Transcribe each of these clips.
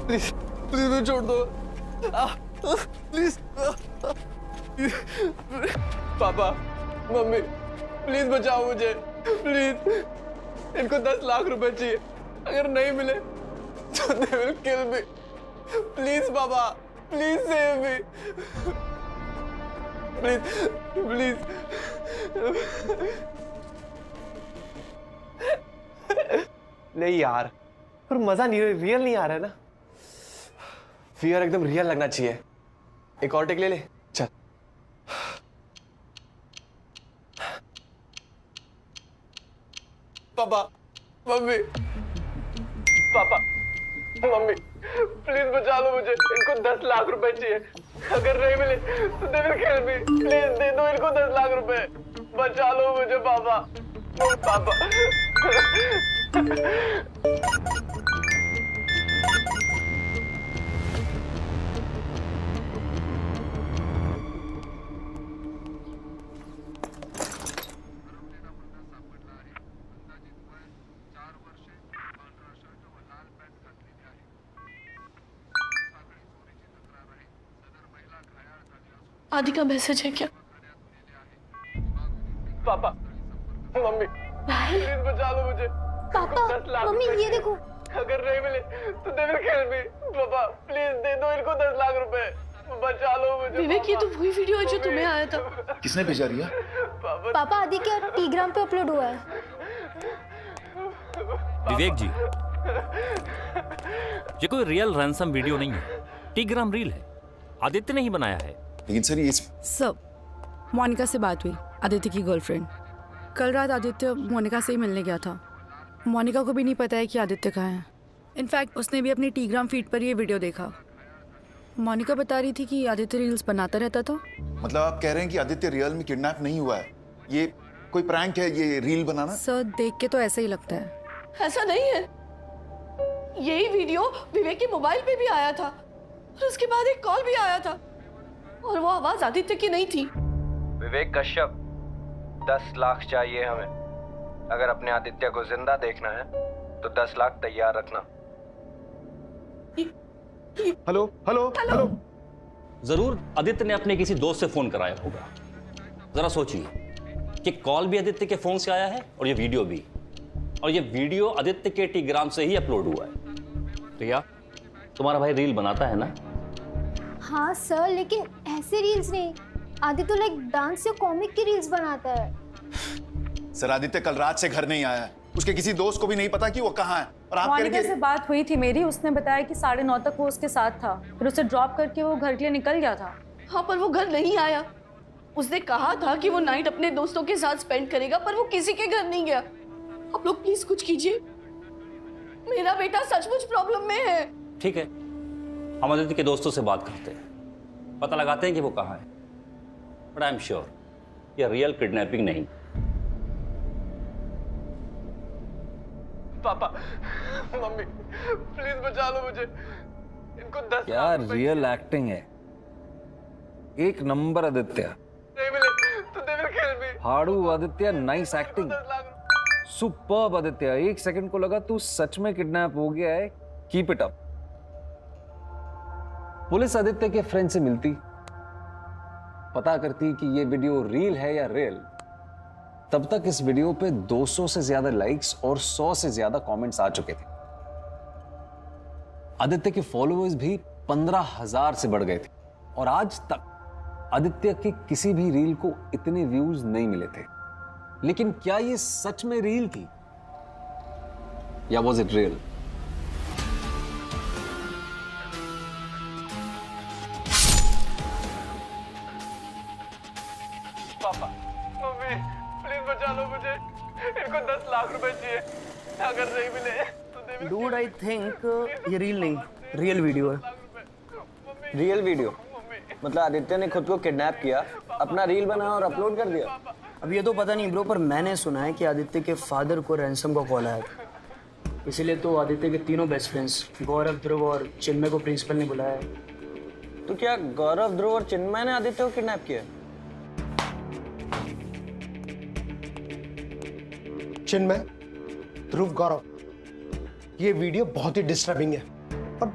Please please मुझे छोड़ दो, प्लीज। पापा, मम्मी, प्लीज बचाओ मुझे, प्लीज। इनको 10 लाख रुपए चाहिए, अगर नहीं मिले तो they will kill me. Please पापा, please save me, please please. नहीं यार, पर मजा नहीं, रियल नहीं आ रहा है ना। फियर एकदम रियल लगना चाहिए। एक और टेक ले ले, चल। पापा, मम्मी, पापा, मम्मी, प्लीज बचा लो मुझे। इनको 10 लाख रुपए चाहिए, अगर नहीं मिले तो they will kill me. Please दे दो इनको 10 लाख रुपए, बचा लो मुझे पापा, पापा। आदि का मैसेज है क्या? पापा, मम्मी, प्लीज बचा लो मुझे। पापा, 10 लाख मम्मी रुपए ये देखो। अगर नहीं मिले तो दे विल किल मी। पापा प्लीज दे दो इनको 10 लाख रुपए, बचा लो मुझे। विवेक, ये तो वही वीडियो है जो तुम्हें आया था। किसने भेजा रिया? पापा आदि के टेलीग्राम पे अपलोड हुआ है। विवेक जी, ये कोई रियल रैंसम वीडियो नहीं है, टेलीग्राम रील है। आदित्य ने ही बनाया है। लेकिन सर ये सर, मोनिका से बात हुई, आदित्य की गर्लफ्रेंड। कल रात आदित्य मोनिका से ही मिलने गया था। मोनिका को भी नहीं पता है कि आदित्य कहाँ है। इनफैक्ट उसने भी अपनी टेलीग्राम फीड पर ये वीडियो देखा। मोनिका बता रही थी कि आदित्य रील्स बनाता रहता था। मतलब आप कह रहे हैं कि आदित्य रियल में किडनैप नहीं हुआ है, ये कोई प्रैंक है, ये रील बनाना? सर, देख के तो ऐसा ही लगता है। ऐसा नहीं है, यही वीडियो विवेक के मोबाइल पे भी आया था और उसके बाद एक कॉल भी आया था और वो आवाज आदित्य की नहीं थी। विवेक कश्यप, 10 लाख चाहिए हमें। अगर अपने आदित्य को जिंदा देखना है तो 10 लाख तैयार रखना। Hello hello hello. जरूर आदित्य ने अपने किसी दोस्त से फोन कराया होगा। जरा सोचिए कि कॉल भी आदित्य के फोन से आया है और ये वीडियो भी, और ये वीडियो आदित्य के टेलीग्राम से ही अपलोड हुआ है। रिया, तुम्हारा भाई रील बनाता है ना? हाँ सर, लेकिन ऐसे रील्स नहीं। आदित्य तो लाइक डांस या कॉमिक की रील्स बनाता है। सर आदित्य कल रात से घर नहीं आया है, उसके किसी दोस्त को भी नहीं पता कि वो कहाँ है। और आप मोनिका कहेंगे से बात हुई थी मेरी, उसने बताया कि 9:30 तक वो उसके साथ था, फिर उसे ड्रॉप करके वो घर के लिए निकल गया था। हाँ, पर वो घर नहीं आया। उसने कहा था कि वो नाइट अपने दोस्तों के साथ स्पेंड करेगा, पर वो किसी के घर नहीं गया। आप लोग प्लीज कुछ कीजिए, मेरा बेटा सचमुच प्रॉब्लम में है। ठीक है, हम आदित्य के दोस्तों से बात करते हैं, पता लगाते हैं कि वो कहाँ है। बट आई एम श्योर ये रियल किडनैपिंग नहीं। पापा, मम्मी, प्लीज बचा लो मुझे। इनको 10 यार लाख रियल एक्टिंग है, एक नंबर आदित्य। नहीं मिले तो दे विल किल मी। हाड़ू Aditya, nice acting, 10 lakh. Superb Aditya. एक सेकंड को लगा तू सच में किडनैप हो गया है। Keep it up. Police Aditya के फ्रेंड से मिलती, पता करती कि ये वीडियो रील है या रियल। तब तक इस वीडियो पे 200 से ज्यादा लाइक्स और 100 से ज्यादा कमेंट्स आ चुके थे। आदित्य के फॉलोअर्स भी 15,000 से बढ़ गए थे और आज तक आदित्य के किसी भी रील को इतने व्यूज नहीं मिले थे। लेकिन क्या ये सच में रील थी या वॉज इट रियल? पापा, मम्मी, प्लीज बचा लो मुझे। इनको 10 लाख रुपए चाहिए, अगर नहीं मिले तो they will. Dude, I think ये रील नहीं, रियल वीडियो है। Real video? मतलब आदित्य ने खुद को किडनैप किया, अपना रील बनाया और अपलोड कर दिया? अब ये तो पता नहीं ब्रो, पर मैंने सुना है कि आदित्य के फादर को रैंसम का कॉल आया था। इसीलिए तो आदित्य के तीनों बेस्ट फ्रेंड्स गौरव, ध्रुव और चिन्मय को प्रिंसिपल ने बुलाया है। तो क्या गौरव, ध्रुव और चिन्मय ने आदित्य को किडनैप किया? चिन्मय, ध्रुव, गौरव, ये वीडियो बहुत ही डिस्टर्बिंग है और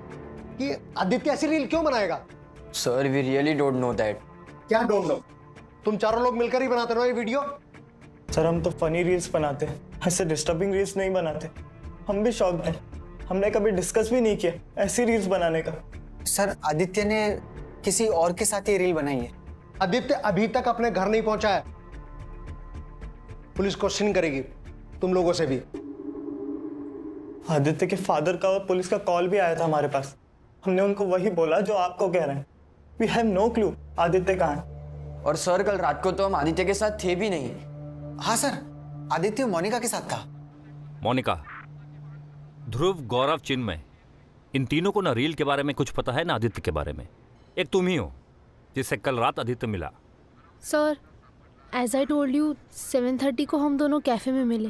कि आदित्य ऐसी रील क्यों बनाएगा? Sir we really don't know that. क्या डोंट नो? तुम चारों लोग मिलकर ही बनाते हो ये वीडियो? सर हम तो फनी रील्स बनाते हैं, ऐसे डिस्टर्बिंग रील्स नहीं बनाते। हम भी शौक है, हमने कभी डिस्कस भी नहीं किया ऐसी रील्स बनाने का। सर आदित्य ने किसी और के साथ ये रील बनाई है। आदित्य अभी तक अपने घर नहीं पहुंचा है। पुलिस क्वेश्चन करेगी तुम लोगों से भी। आदित्य के फादर का और पुलिस का कॉल भी आया था हमारे पास। हमने उनको वही बोला जो आपको कह रहे हैं। We have no clue Aditya कहाँ है। और सर कल रात को तो हम आदित्य के साथ थे भी नहीं। हाँ सर, आदित्य मोनिका के साथ था। मोनिका, ध्रुव, गौरव, चिन्मय, इन तीनों को ना रील के बारे में कुछ पता है ना आदित्य के बारे में। एक तुम ही हो जिससे कल रात आदित्य मिला। Sir as I told you 7:30 को हम दोनों कैफे में मिले।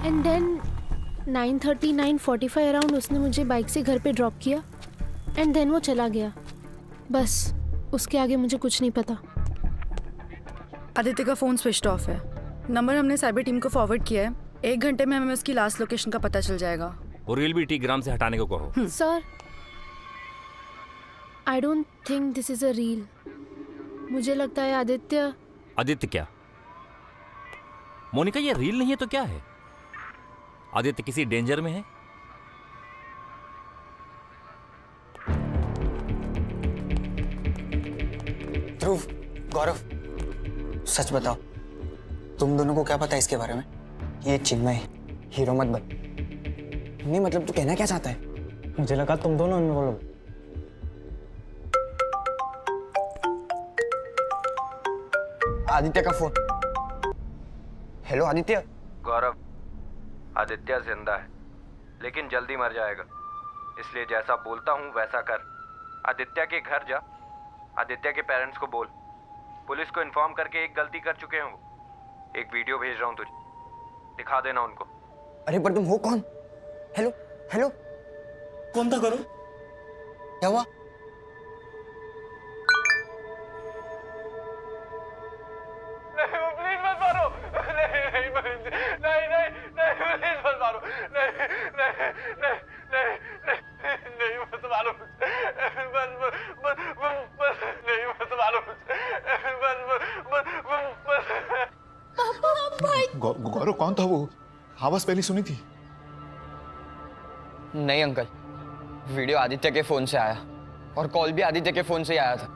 एंड देन 9:30 9:45 अराउंड उसने मुझे बाइक से घर पे ड्रॉप किया एंड देन वो चला गया। बस उसके आगे मुझे कुछ नहीं पता। आदित्य का फ़ोन स्विच ऑफ है। नंबर हमने साइबर टीम को फॉरवर्ड किया है। 1 घंटे में हमें उसकी लास्ट लोकेशन का पता चल जाएगा। वो रील भी टीग्राम से हटाने को कहो। Sir I don't think this is a reel. मुझे लगता है आदित्य। आदित्य क्या? मोनिका, ये रील नहीं है तो क्या है? आदित्य किसी डेंजर में है? ध्रुव, गौरव, सच बताओ तुम दोनों को क्या पता है इसके बारे में? ये चिन्मय हीरो मत बन। नहीं मतलब तू कहना क्या चाहता है? मुझे लगा तुम दोनों इन्वॉल्व। आदित्य का फोन। हेलो आदित्य। गौरव, आदित्य जिंदा है लेकिन जल्दी मर जाएगा, इसलिए जैसा बोलता हूँ वैसा कर। आदित्य के घर जा, आदित्य के पेरेंट्स को बोल। पुलिस को इन्फॉर्म करके एक गलती कर चुके हैं वो। एक वीडियो भेज रहा हूँ तुझे, दिखा देना उनको। अरे पर तुम हो कौन? हेलो हेलो, कौन था करो? क्या हुआ? प्लीज मत मारो। नहीं नहीं नहीं नहीं प्लीज मत मारो। नहीं नहीं नहीं नहीं नहीं मत मारो। बस बस बस नहीं मत मारो। बस गौरव कौन था वो? आवाज पहले सुनी थी। नहीं अंकल, वीडियो आदित्य के फोन से आया और कॉल भी आदित्य के फोन से ही आया था।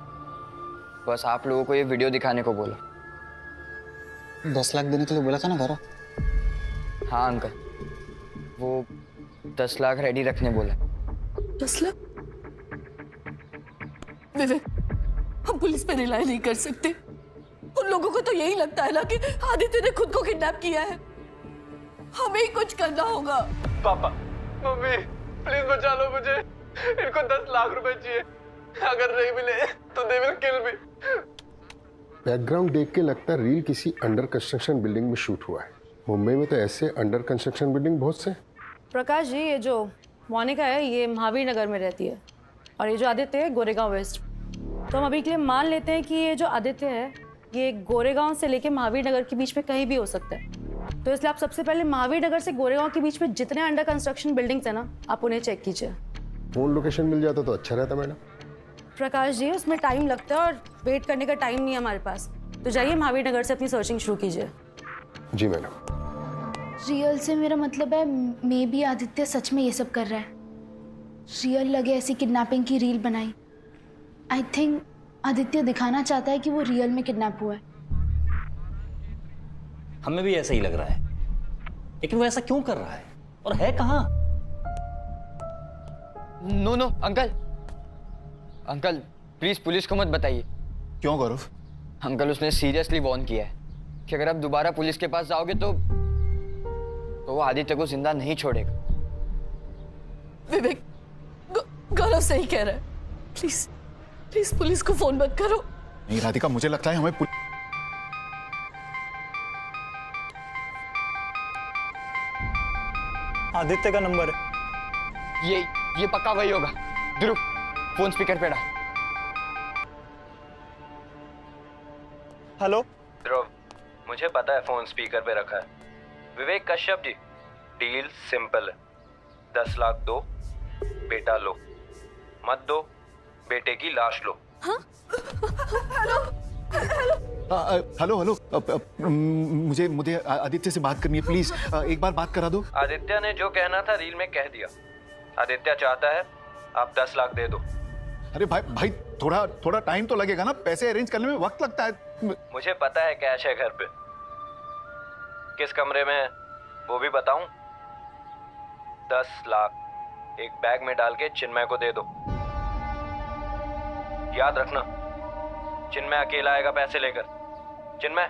बस आप लोगों को ये वीडियो दिखाने को बोला। 10 लाख देने के लिए बोला था ना गौरव? हाँ अंकल, वो 10 लाख रेडी रखने बोला। 10 लाख? विवेक, हम पुलिस पे रिलाई नहीं कर सकते। उन लोगों को तो यही लगता है ना कि आदित्य ने खुद को किडनैप किया है। हमें ही कुछ करना होगा। पापा, मम्मी, प्लीज बचा लो मुझे। इनको 10 लाख रुपए चाहिए। अगर नहीं मिले तो they will kill me. Background देख के लगता है रील किसी अंडर कंस्ट्रक्शन बिल्डिंग में शूट हुआ है। मुंबई में तो ऐसे अंडर कंस्ट्रक्शन बिल्डिंग बहुत से। प्रकाश जी, ये जो मोनिका है ये महावीर नगर में रहती है और ये जो आदित्य है गोरेगांव वेस्ट। तो हम अभी के लिए मान लेते हैं कि ये जो आदित्य है ये गोरेगांव से लेके महावीर नगर के बीच में कहीं भी हो सकता है। तो इसलिए आप सबसे पहले महावीर नगर से गोरेगांव के बीच में जितने अंडर कंस्ट्रक्शन बिल्डिंग्स है ना, आप उन्हें चेक कीजिए। फोन लोकेशन मिल जाता तो अच्छा रहता मैडम। प्रकाश जी, उसमें टाइम लगता है और वेट करने का टाइम नहीं है हमारे पास। तो जाइए महावीर नगर से अपनी सर्चिंग शुरू कीजिए। जी मैडम। रियल से मेरा मतलब है मे बी आदित्य सच में ये सब कर रहा है। रियल लगे ऐसी किडनैपिंग की रील बनाई। आई थिंक आदित्य दिखाना चाहता है कि वो रियल में किडनैप हुआ है। हमें भी ऐसा ही लग रहा है, लेकिन वो ऐसा क्यों कर रहा है और है कहाँ? No no uncle, uncle please police को मत बताइए। क्यों गौरव? अंकल उसने सीरियसली वार्न किया है कि अगर आप दोबारा पुलिस के पास जाओगे तो वो आदित्य को जिंदा नहीं छोड़ेगा। विवेक, गौरव सही कह रहा है। प्लीज प्लीज पुलिस को फोन मत करो। नहीं राधिका, मुझे लगता है हमें आदित्य का नंबर है। ये पक्का वही होगा। ध्रुव, फोन स्पीकर पे डाल। हेलो ध्रुव, मुझे पता है फोन स्पीकर पे रखा है, विवेक कश्यप जी, डील सिंपल है। 10 लाख दो, बेटा लो, मत दो, बेटे की लाश लो। हेलो हेलो मुझे मुझे आदित्य से बात करनी है प्लीज, एक बार बात करा दो। आदित्य ने जो कहना था रील में कह दिया। आदित्य चाहता है आप 10 लाख दे दो। अरे भाई थोड़ा टाइम तो लगेगा ना, पैसे अरेंज करने में वक्त लगता है। मुझे पता है कैश है घर पे, किस कमरे में है वो भी बताऊं? 10 लाख एक बैग में डाल के चिन्मय को दे दो। याद रखना, चिन्मय अकेला आएगा पैसे लेकर। चिन्मय,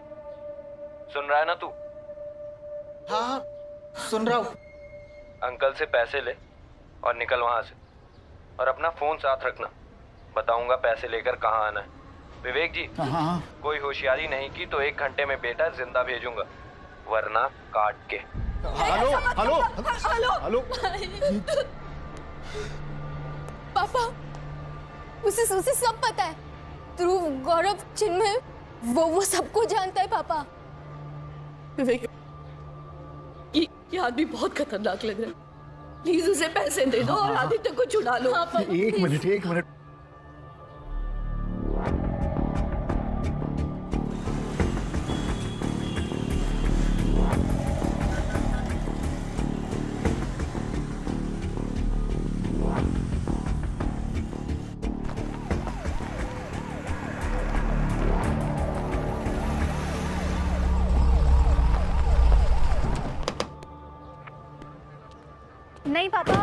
सुन रहा है ना तू? हाँ सुन रहा हूँ। अंकल से पैसे ले और निकल वहां से, और अपना फोन साथ रखना, बताऊंगा पैसे लेकर कहाँ आना है। विवेक जी, कोई होशियारी नहीं की तो 1 घंटे में बेटा जिंदा भेजूंगा, वरना काट के। हेलो हेलो हेलो पापा, उसे सब पता है। ध्रुव, गौरव, चिन्मय, वो सबको जानता है पापा। विवेक, ये आदमी बहुत खतरनाक लग रहा है। प्लीज उसे पैसे दे दो और आदित्य को छुड़ा लो। एक मिनट। नहीं पापा,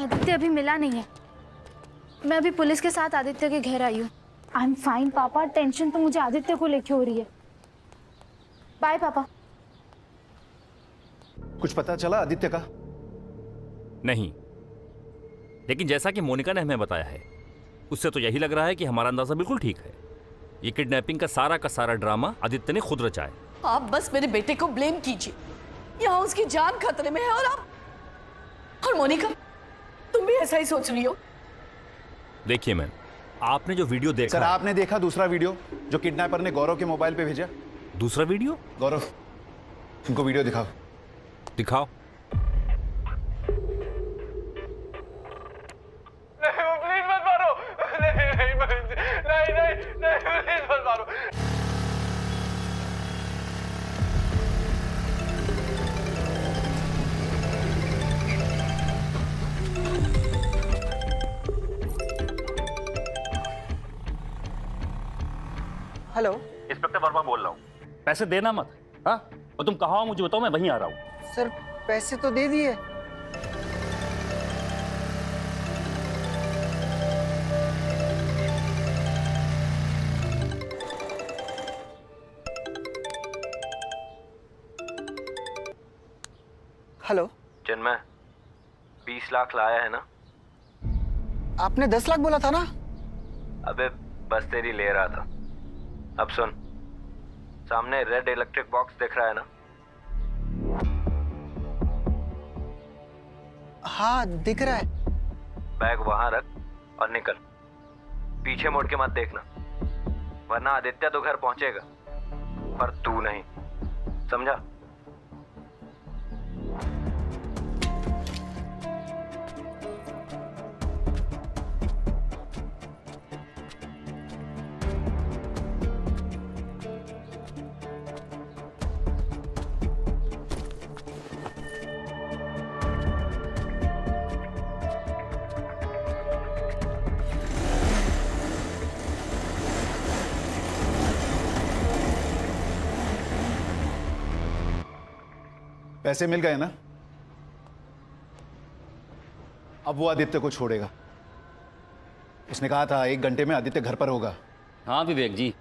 आदित्य अभी मिला नहीं है। मैं अभी पुलिस के साथ आदित्य के घर आई हूँ। आई एम फाइन पापा, टेंशन तो मुझे आदित्य को लेके हो रही है। बाय पापा। कुछ पता चला आदित्य का? नहीं, लेकिन जैसा कि मोनिका ने हमें बताया है, उससे तो यही लग रहा है कि हमारा अंदाजा बिल्कुल ठीक है। ये किडनैपिंग का सारा ड्रामा आदित्य ने खुद रचा है। आप बस मेरे बेटे को ब्लेम कीजिए। यहाँ उसकी जान खतरे में है और मोनिका, तुम भी ऐसा ही सोच रही हो? देखिए मैम, आपने जो वीडियो देखा। सर, आपने देखा दूसरा वीडियो जो किडनैपर ने गौरव के मोबाइल पे भेजा? दूसरा वीडियो? गौरव, तुमको वीडियो दिखाओ। दिखाओ। प्लीज मत मारो। नहीं प्लीज मत मारो। हेलो, इंस्पेक्टर वर्मा बोल रहा हूँ। पैसे देना मत। हाँ, और तुम कहाँ हो मुझे बताओ, मैं वहीं आ रहा हूँ। सर पैसे तो दे दिए। हेलो चिन्मय, 20 लाख लाया है ना? आपने 10 लाख बोला था ना? अबे बस तेरी ले रहा था। अब सुन, सामने रेड इलेक्ट्रिक बॉक्स दिख रहा है ना? हाँ दिख रहा है। बैग वहां रख और निकल। पीछे मुड़ के मत देखना, वरना आदित्य तो घर पहुंचेगा पर तू नहीं, समझा? पैसे मिल गए ना? अब वो आदित्य को छोड़ेगा। उसने कहा था 1 घंटे में आदित्य घर पर होगा। हाँ विवेक जी,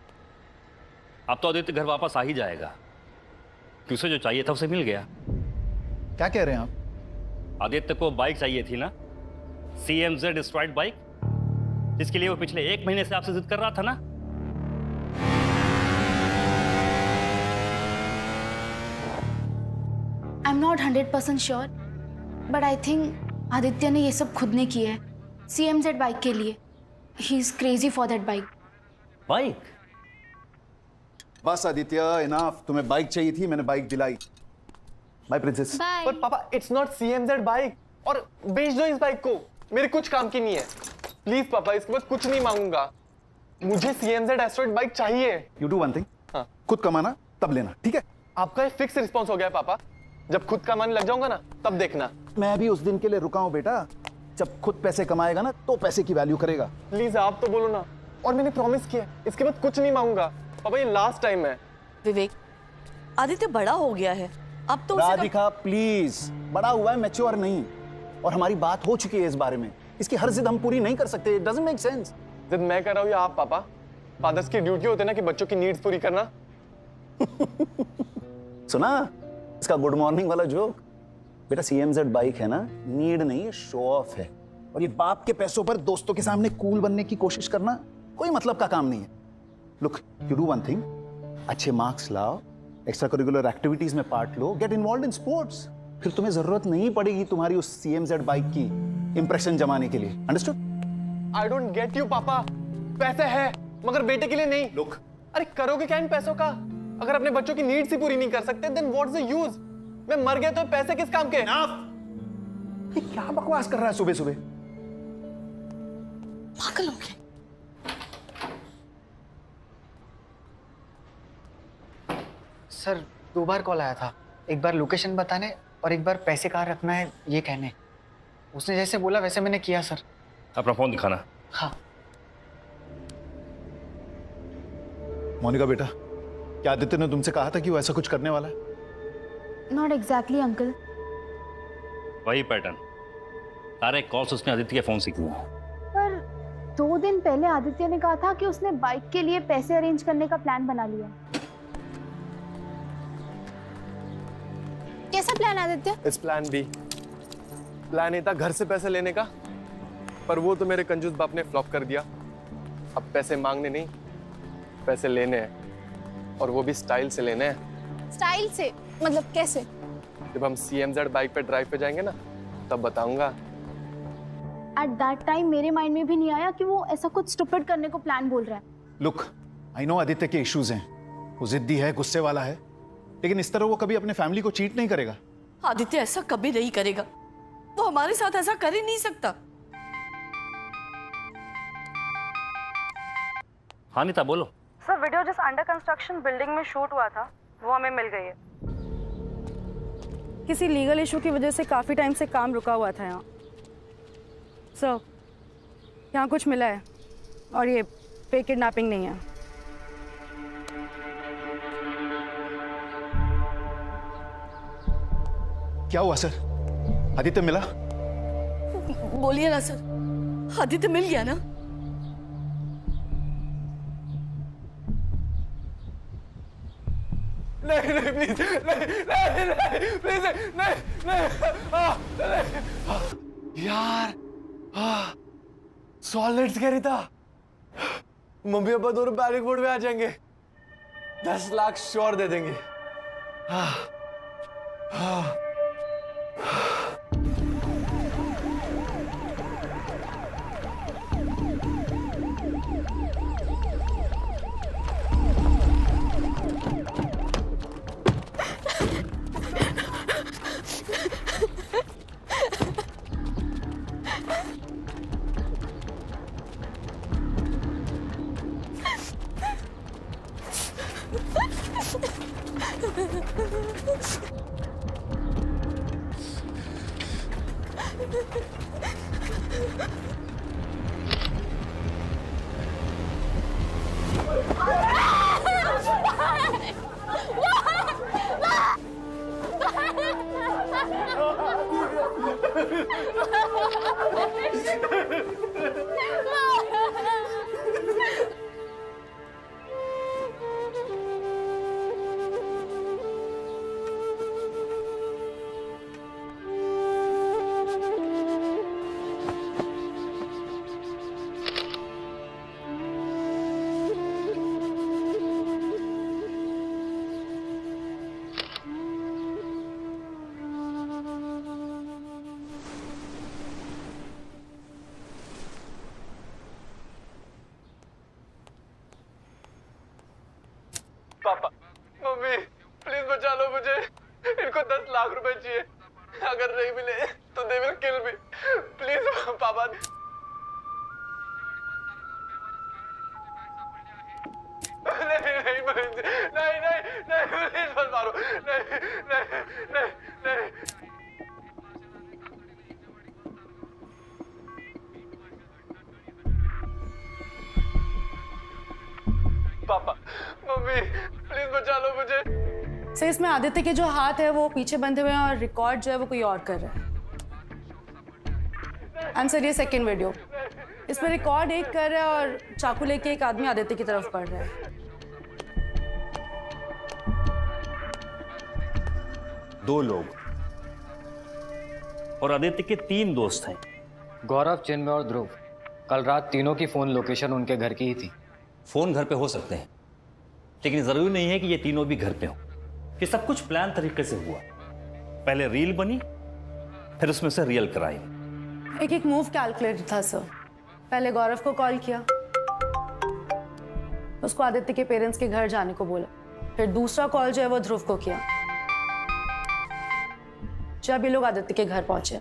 अब तो आदित्य घर वापस आ ही जाएगा, कि उसे जो चाहिए था उसे मिल गया। क्या कह रहे हैं आप? आदित्य को बाइक चाहिए थी ना, CMZ स्ट्राइड बाइक, जिसके लिए वो पिछले 1 महीने से आपसे जिद कर रहा था ना। I am not 100% sure, but I think Aditya ने ये सब खुद ने किया है, CMZ बाइक के लिए। He is crazy for that bike. Bike? बस आदित्य, इनफ। तुम्हें बाइक चाहिए थी, मैंने बाइक दिलाई। Bye princess. बाय। पर पापा इट्स नॉट CMZ बाइक, और बेच दो इस बाइक को, मेरे कुछ काम की नहीं है। प्लीज पापा, इसके बाद कुछ नहीं मांगूंगा, मुझे CMZ एस्ट्रॉइड बाइक चाहिए। यू डू वन थिंग, हाँ। खुद कमाना तब लेना, ठीक है? आपका ये फिक्स रिस्पॉन्स हो गया है पापा, जब खुद कमाने लग जाऊंगा ना तब देखना। मैं भी उस दिन के लिए रुका हूं बेटा, जब खुद पैसे कमाएगा ना तो पैसे की वैल्यू करेगा। प्लीज आप तो बोलो ना, और मैंने प्रॉमिस किया इसके बाद कुछ नहीं मांगूंगा। पापा ये लास्ट टाइम है। विवेक, आदित्य बड़ा हो गया है, अब तो उसे राधिका प्लीज, बड़ा हुआ है, मैच्योर नहीं, और हमारी बात हो चुकी है इस बारे में। इसकी हर जिद हम पूरी नहीं कर सकते, इट डजंट मेक सेंस। जिद मैं कर रहा हूँ या आप पापा? फादर्स की ड्यूटी होती है ना कि बच्चों की नीड्स पूरी करना। सुना इसका गुड मॉर्निंग वाला जोक? बेटा CMZ बाइक है ना, नीड नहीं, शो ऑफ है, और ये बाप के पैसों पर दोस्तों के सामने कूल बनने की कोशिश करना कोई मतलब का काम नहीं है। Look, you do one thing, अच्छे मार्क्स लाओ, एक्स्ट्रा करिकुलर एक्टिविटीज में part low, get involve in sports, फिर तुम्हें जरूरत नहीं पड़ेगी तुम्हारी उस CMZ बाइक की इंप्रेशन जमाने के लिए। Understood? I don't get you पापा, पैसे है मगर बेटे के लिए नहीं। लुक, अरे करोगे क्या इन पैसों का? अगर अपने बच्चों की नीड्स ही पूरी नहीं कर सकते देन व्हाट्स द यूज? मैं मर गया तो पैसे किस काम के? ये क्या बकवास कर रहा है सुबह सुबह? पागल हो गए। सर 2 बार कॉल आया था, एक बार लोकेशन बताने और एक बार पैसे कहाँ रखना है ये कहने। उसने जैसे बोला वैसे मैंने किया सर। अपना फोन दिखाना। हाँ। मोनिका बेटा, क्या आदित्य ने तुमसे कहा था कि वो ऐसा कुछ करने वाला है? Not exactly uncle. वही पैटर्न, सारे कॉल्स उसने आदित्य के फोन से किए हैं। पर 2 दिन पहले आदित्य ने कहा था कि उसने बाइक के लिए पैसे अरेंज करने का प्लान बना लिया। कैसा प्लान आदित्य? इस प्लान बी। प्लान ए था घर से पैसे लेने का, पर वो तो मेरे कंजूस बाप ने फ्लॉप कर दिया। अब पैसे मांगने नहीं, पैसे लेने हैं, और वो भी स्टाइल से लेने हैं। स्टाइल से मतलब कैसे? जब हम CMZ बाइक पे ड्राइव पे जाएंगे ना तब बताऊंगा। एट दैट टाइम मेरे माइंड में भी नहीं आया कि वो ऐसा कुछ स्टूपिड करने को प्लान बोल रहा है। लुक, आई नो आदित्य के इश्यूज हैं, वो जिद्दी है, गुस्से वाला है, लेकिन इस तरह वो कभी अपने फैमिली को चीट नहीं करेगा। आदित्य ऐसा कभी नहीं करेगा, वो हमारे साथ ऐसा कर ही नहीं सकता। हाँ नीता बोलो। सर वीडियो जिस अंडर कंस्ट्रक्शन बिल्डिंग में शूट हुआ था वो हमें मिल गई है। किसी लीगल इशू की वजह से काफ़ी टाइम से काम रुका हुआ था यहाँ। सर यहाँ कुछ मिला है, और ये फेक किडनैपिंग नहीं है। क्या हुआ सर? आदित्य मिला? बोलिए ना सर, आदित्य मिल गया ना? नहीं नहीं प्लीज, नहीं नहीं प्लीज, नहीं नहीं। यार सॉलिड्स कह रही था, मम्मी पापा दोनों पैनिक मोड में आ जाएंगे, 10 लाख श्योर दे देंगे। पापा, मम्मी, प्लीज बचा लो मुझे। इनको 10 लाख रुपए अगर नहीं मिले तो they will kill me please पापा नहीं प्लीज मत मारो नहीं पापा मम्मी प्लीज बचा लो मुझे। सर इसमें आदित्य के जो हाथ है वो पीछे बंधे हुए हैं और रिकॉर्ड जो है वो कोई और कर रहा है। एंड सर ये सेकेंड वीडियो, इसमें रिकॉर्ड एक कर रहा है और चाकू लेके एक आदमी आदित्य की तरफ बढ़ रहा है। दो लोग और आदित्य के 3 दोस्त हैं। गौरव, चिन्मय और ध्रुव। कल रात तीनों की फोन लोकेशन उनके घर की ही थी। फोन घर पे हो सकते हैं, लेकिन जरूरी नहीं है कि ये तीनों भी घर पे हों। ये सब कुछ प्लान तरीके से हुआ। पहले रील बनी, फिर उसमें से रियल क्राइम। एक मूव कैलकुलेट था सर। पहले गौरव को कॉल किया, उसको आदित्य के पेरेंट्स के घर जाने को बोला। फिर दूसरा कॉल जो है वो ध्रुव को किया जब ये लोग आदित्य के घर पहुंचे।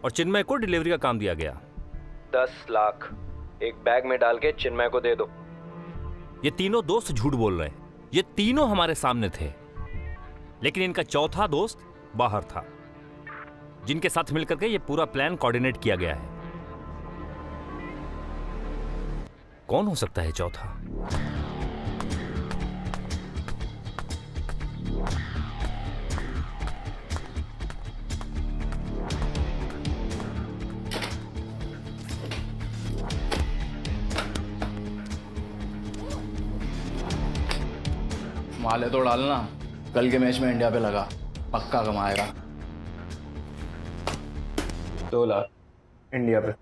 और चिन्मय को डिलीवरी का काम दिया गया। 10 लाख एक बैग में डाल के चिन्मय को दे दो। ये तीनों दोस्त झूठ बोल रहे हैं। ये तीनों हमारे सामने थे, लेकिन इनका चौथा दोस्त बाहर था, जिनके साथ मिलकर के ये पूरा प्लान कोऑर्डिनेट किया गया है। कौन हो सकता है चौथा? माले तो डालना, कल के मैच में इंडिया पे लगा, पक्का कमाएगा। 2 लाख इंडिया पे।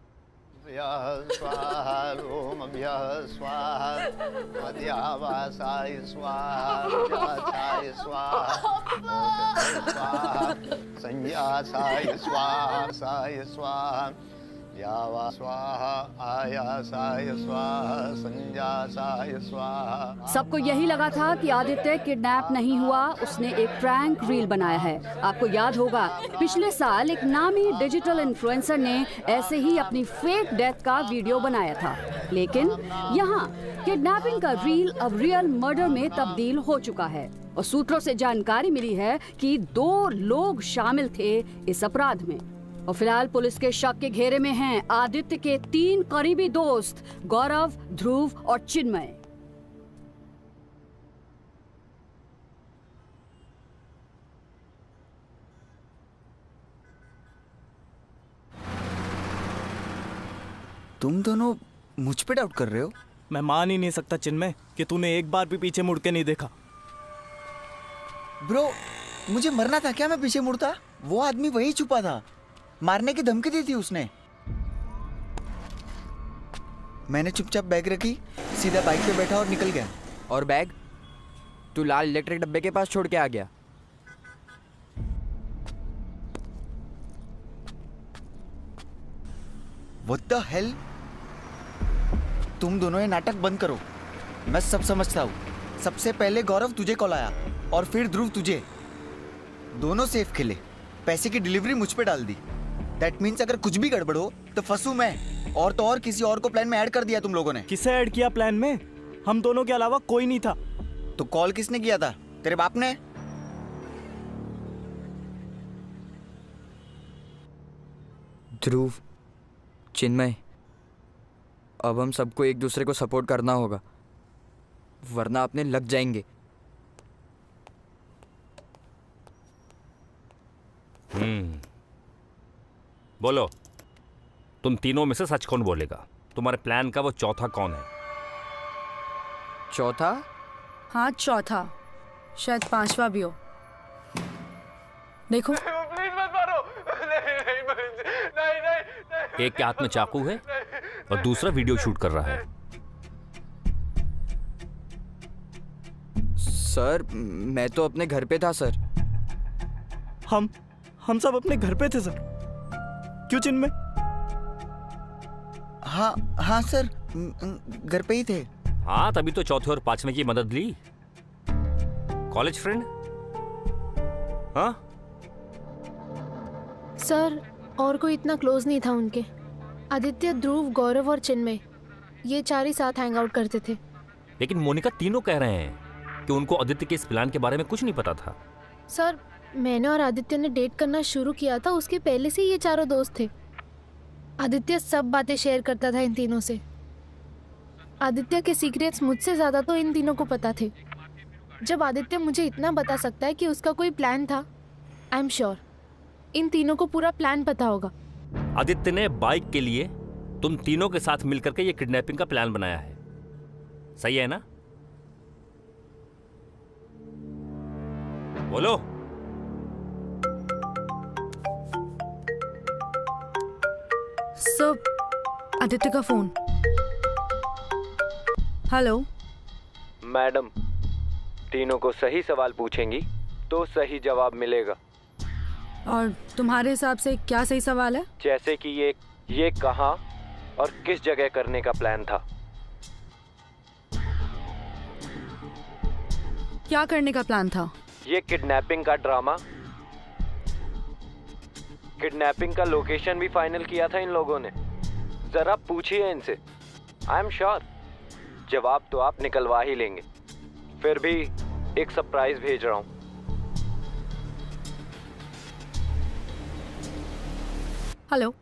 सबको यही लगा था कि आदित्य किडनैप नहीं हुआ, उसने एक प्रैंक रील बनाया है। आपको याद होगा पिछले साल एक नामी डिजिटल इन्फ्लुएंसर ने ऐसे ही अपनी फेक डेथ का वीडियो बनाया था, लेकिन यहाँ किडनैपिंग का रील अब रियल मर्डर में तब्दील हो चुका है। और सूत्रों से जानकारी मिली है कि 2 लोग शामिल थे इस अपराध में। और फिलहाल पुलिस के शक के घेरे में हैं आदित्य के 3 करीबी दोस्त गौरव, ध्रुव और चिन्मय। तुम दोनों मुझ पे डाउट कर रहे हो? मैं मान ही नहीं सकता चिन्मय कि तूने एक बार भी पीछे मुड़ के नहीं देखा। ब्रो, मुझे मरना था क्या मैं पीछे मुड़ता? वो आदमी वही छुपा था, मारने की धमकी दी थी उसने। मैंने चुपचाप बैग रखी, सीधा बाइक पे बैठा और निकल गया। और बैग तू लाल इलेक्ट्रिक डब्बे के पास छोड़ के आ गया। What the hell? तुम दोनों ये नाटक बंद करो। मैं सब समझता हूँ। सबसे पहले गौरव तुझे कॉल आया और फिर ध्रुव तुझे। दोनों सेफ खेले, पैसे की डिलीवरी मुझ पे डाल दी। दैट मीन्स अगर कुछ भी गड़बड़ हो तो फंसू मैं। और तो और किसी और को प्लान में ऐड कर दिया तुम लोगों ने। किसे ऐड किया प्लान में? हम दोनों के अलावा कोई नहीं था। तो कॉल किसने किया था? तेरे बाप ने? ध्रुव, चिन्मय, अब हम सबको एक दूसरे को सपोर्ट करना होगा, वरना अपने लग जाएंगे। बोलो, तुम तीनों में से सच कौन बोलेगा? तुम्हारे प्लान का वो चौथा कौन है? चौथा? हाँ चौथा, शायद 5वां भी हो। देखो प्लीज मत मारो। नहीं। एक के हाथ में चाकू है और दूसरा वीडियो शूट कर रहा है। सर, मैं तो अपने घर पे था सर। हम सब अपने घर पे थे सर। क्यों चिन्मय? हाँ सर, घर पे ही थे। हाँ, तभी तो चौथे और 5वें की मदद ली। College friend? हाँ, सर और कोई इतना क्लोज नहीं था उनके। आदित्य, ध्रुव, गौरव और चिन्मय, ये 4 ही साथ हैंग आउट करते थे। लेकिन मोनिका तीनों कह रहे हैं कि उनको आदित्य के इस प्लान के बारे में कुछ नहीं पता था। सर मैंने और आदित्य ने डेट करना शुरू किया था उसके पहले से ये चारों दोस्त थे। आदित्य सब बातें शेयर करता था इन तीनों से। आदित्य के सीक्रेट्स मुझसे ज़्यादा तो इन तीनों को पता थे। जब आदित्य मुझे इतना बता सकता है कि उसका कोई प्लान था, आई एम श्योर इन तीनों को पूरा प्लान पता होगा। आदित्य ने बाइक के लिए तुम तीनों के साथ मिलकर के ये किडनैपिंग का प्लान बनाया है, सही है ना? बोलो। सर, आदित्य का फोन। हेलो मैडम, तीनों को सही सवाल पूछेंगी तो सही जवाब मिलेगा। और तुम्हारे हिसाब से क्या सही सवाल है? जैसे कि ये कहाँ और किस जगह करने का प्लान था? क्या करने का प्लान था? ये किडनैपिंग का ड्रामा, किडनैपिंग का लोकेशन भी फाइनल किया था इन लोगों ने। जरा पूछिए इनसे, आई एम श्योर जवाब तो आप निकलवा ही लेंगे। फिर भी एक सरप्राइज भेज रहा हूँ। Hello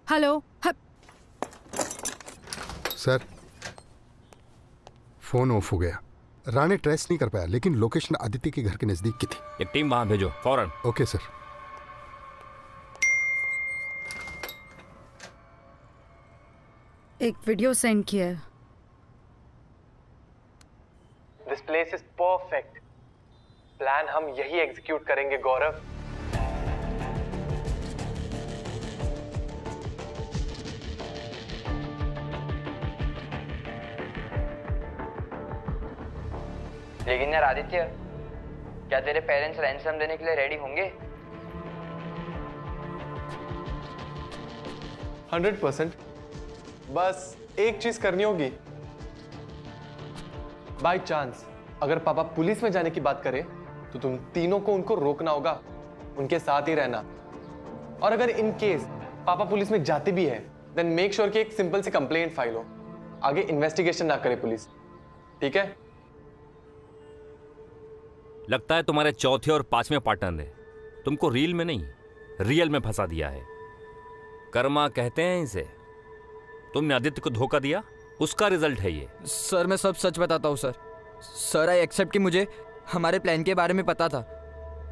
hello. Sir phone of हो गया। राणे ट्रेस नहीं कर पाया, लेकिन लोकेशन आदित्य के घर के नजदीक की थी। एक टीम वहां भेजो फौरन। Okay sir. एक वीडियो सेंड किया है। This place is perfect. Plan हम यही एग्जीक्यूट करेंगे गौरव। लेकिन यार आदित्य, क्या तेरे पेरेंट्स रैंसम देने के लिए रेडी होंगे? 100%। बस एक चीज करनी होगी। बाय चांस अगर पापा पुलिस में जाने की बात करें तो तुम तीनों को उनको रोकना होगा, उनके साथ ही रहना। और अगर इन केस पापा पुलिस में जाते भी हैं, देन मेक श्योर कि एक सिंपल सी कंप्लेंट फाइल हो, आगे इन्वेस्टिगेशन ना करे पुलिस। ठीक है? लगता है तुम्हारे चौथे और पांचवें पार्टनर ने तुमको रील में नहीं रियल में फंसा दिया है। कर्मा कहते हैं इसे। तुमने आदित्य को धोखा दिया, उसका रिजल्ट है ये। सर मैं सब सच बताता हूँ सर। सर आई एक्सेप्ट कि मुझे हमारे प्लान के बारे में पता था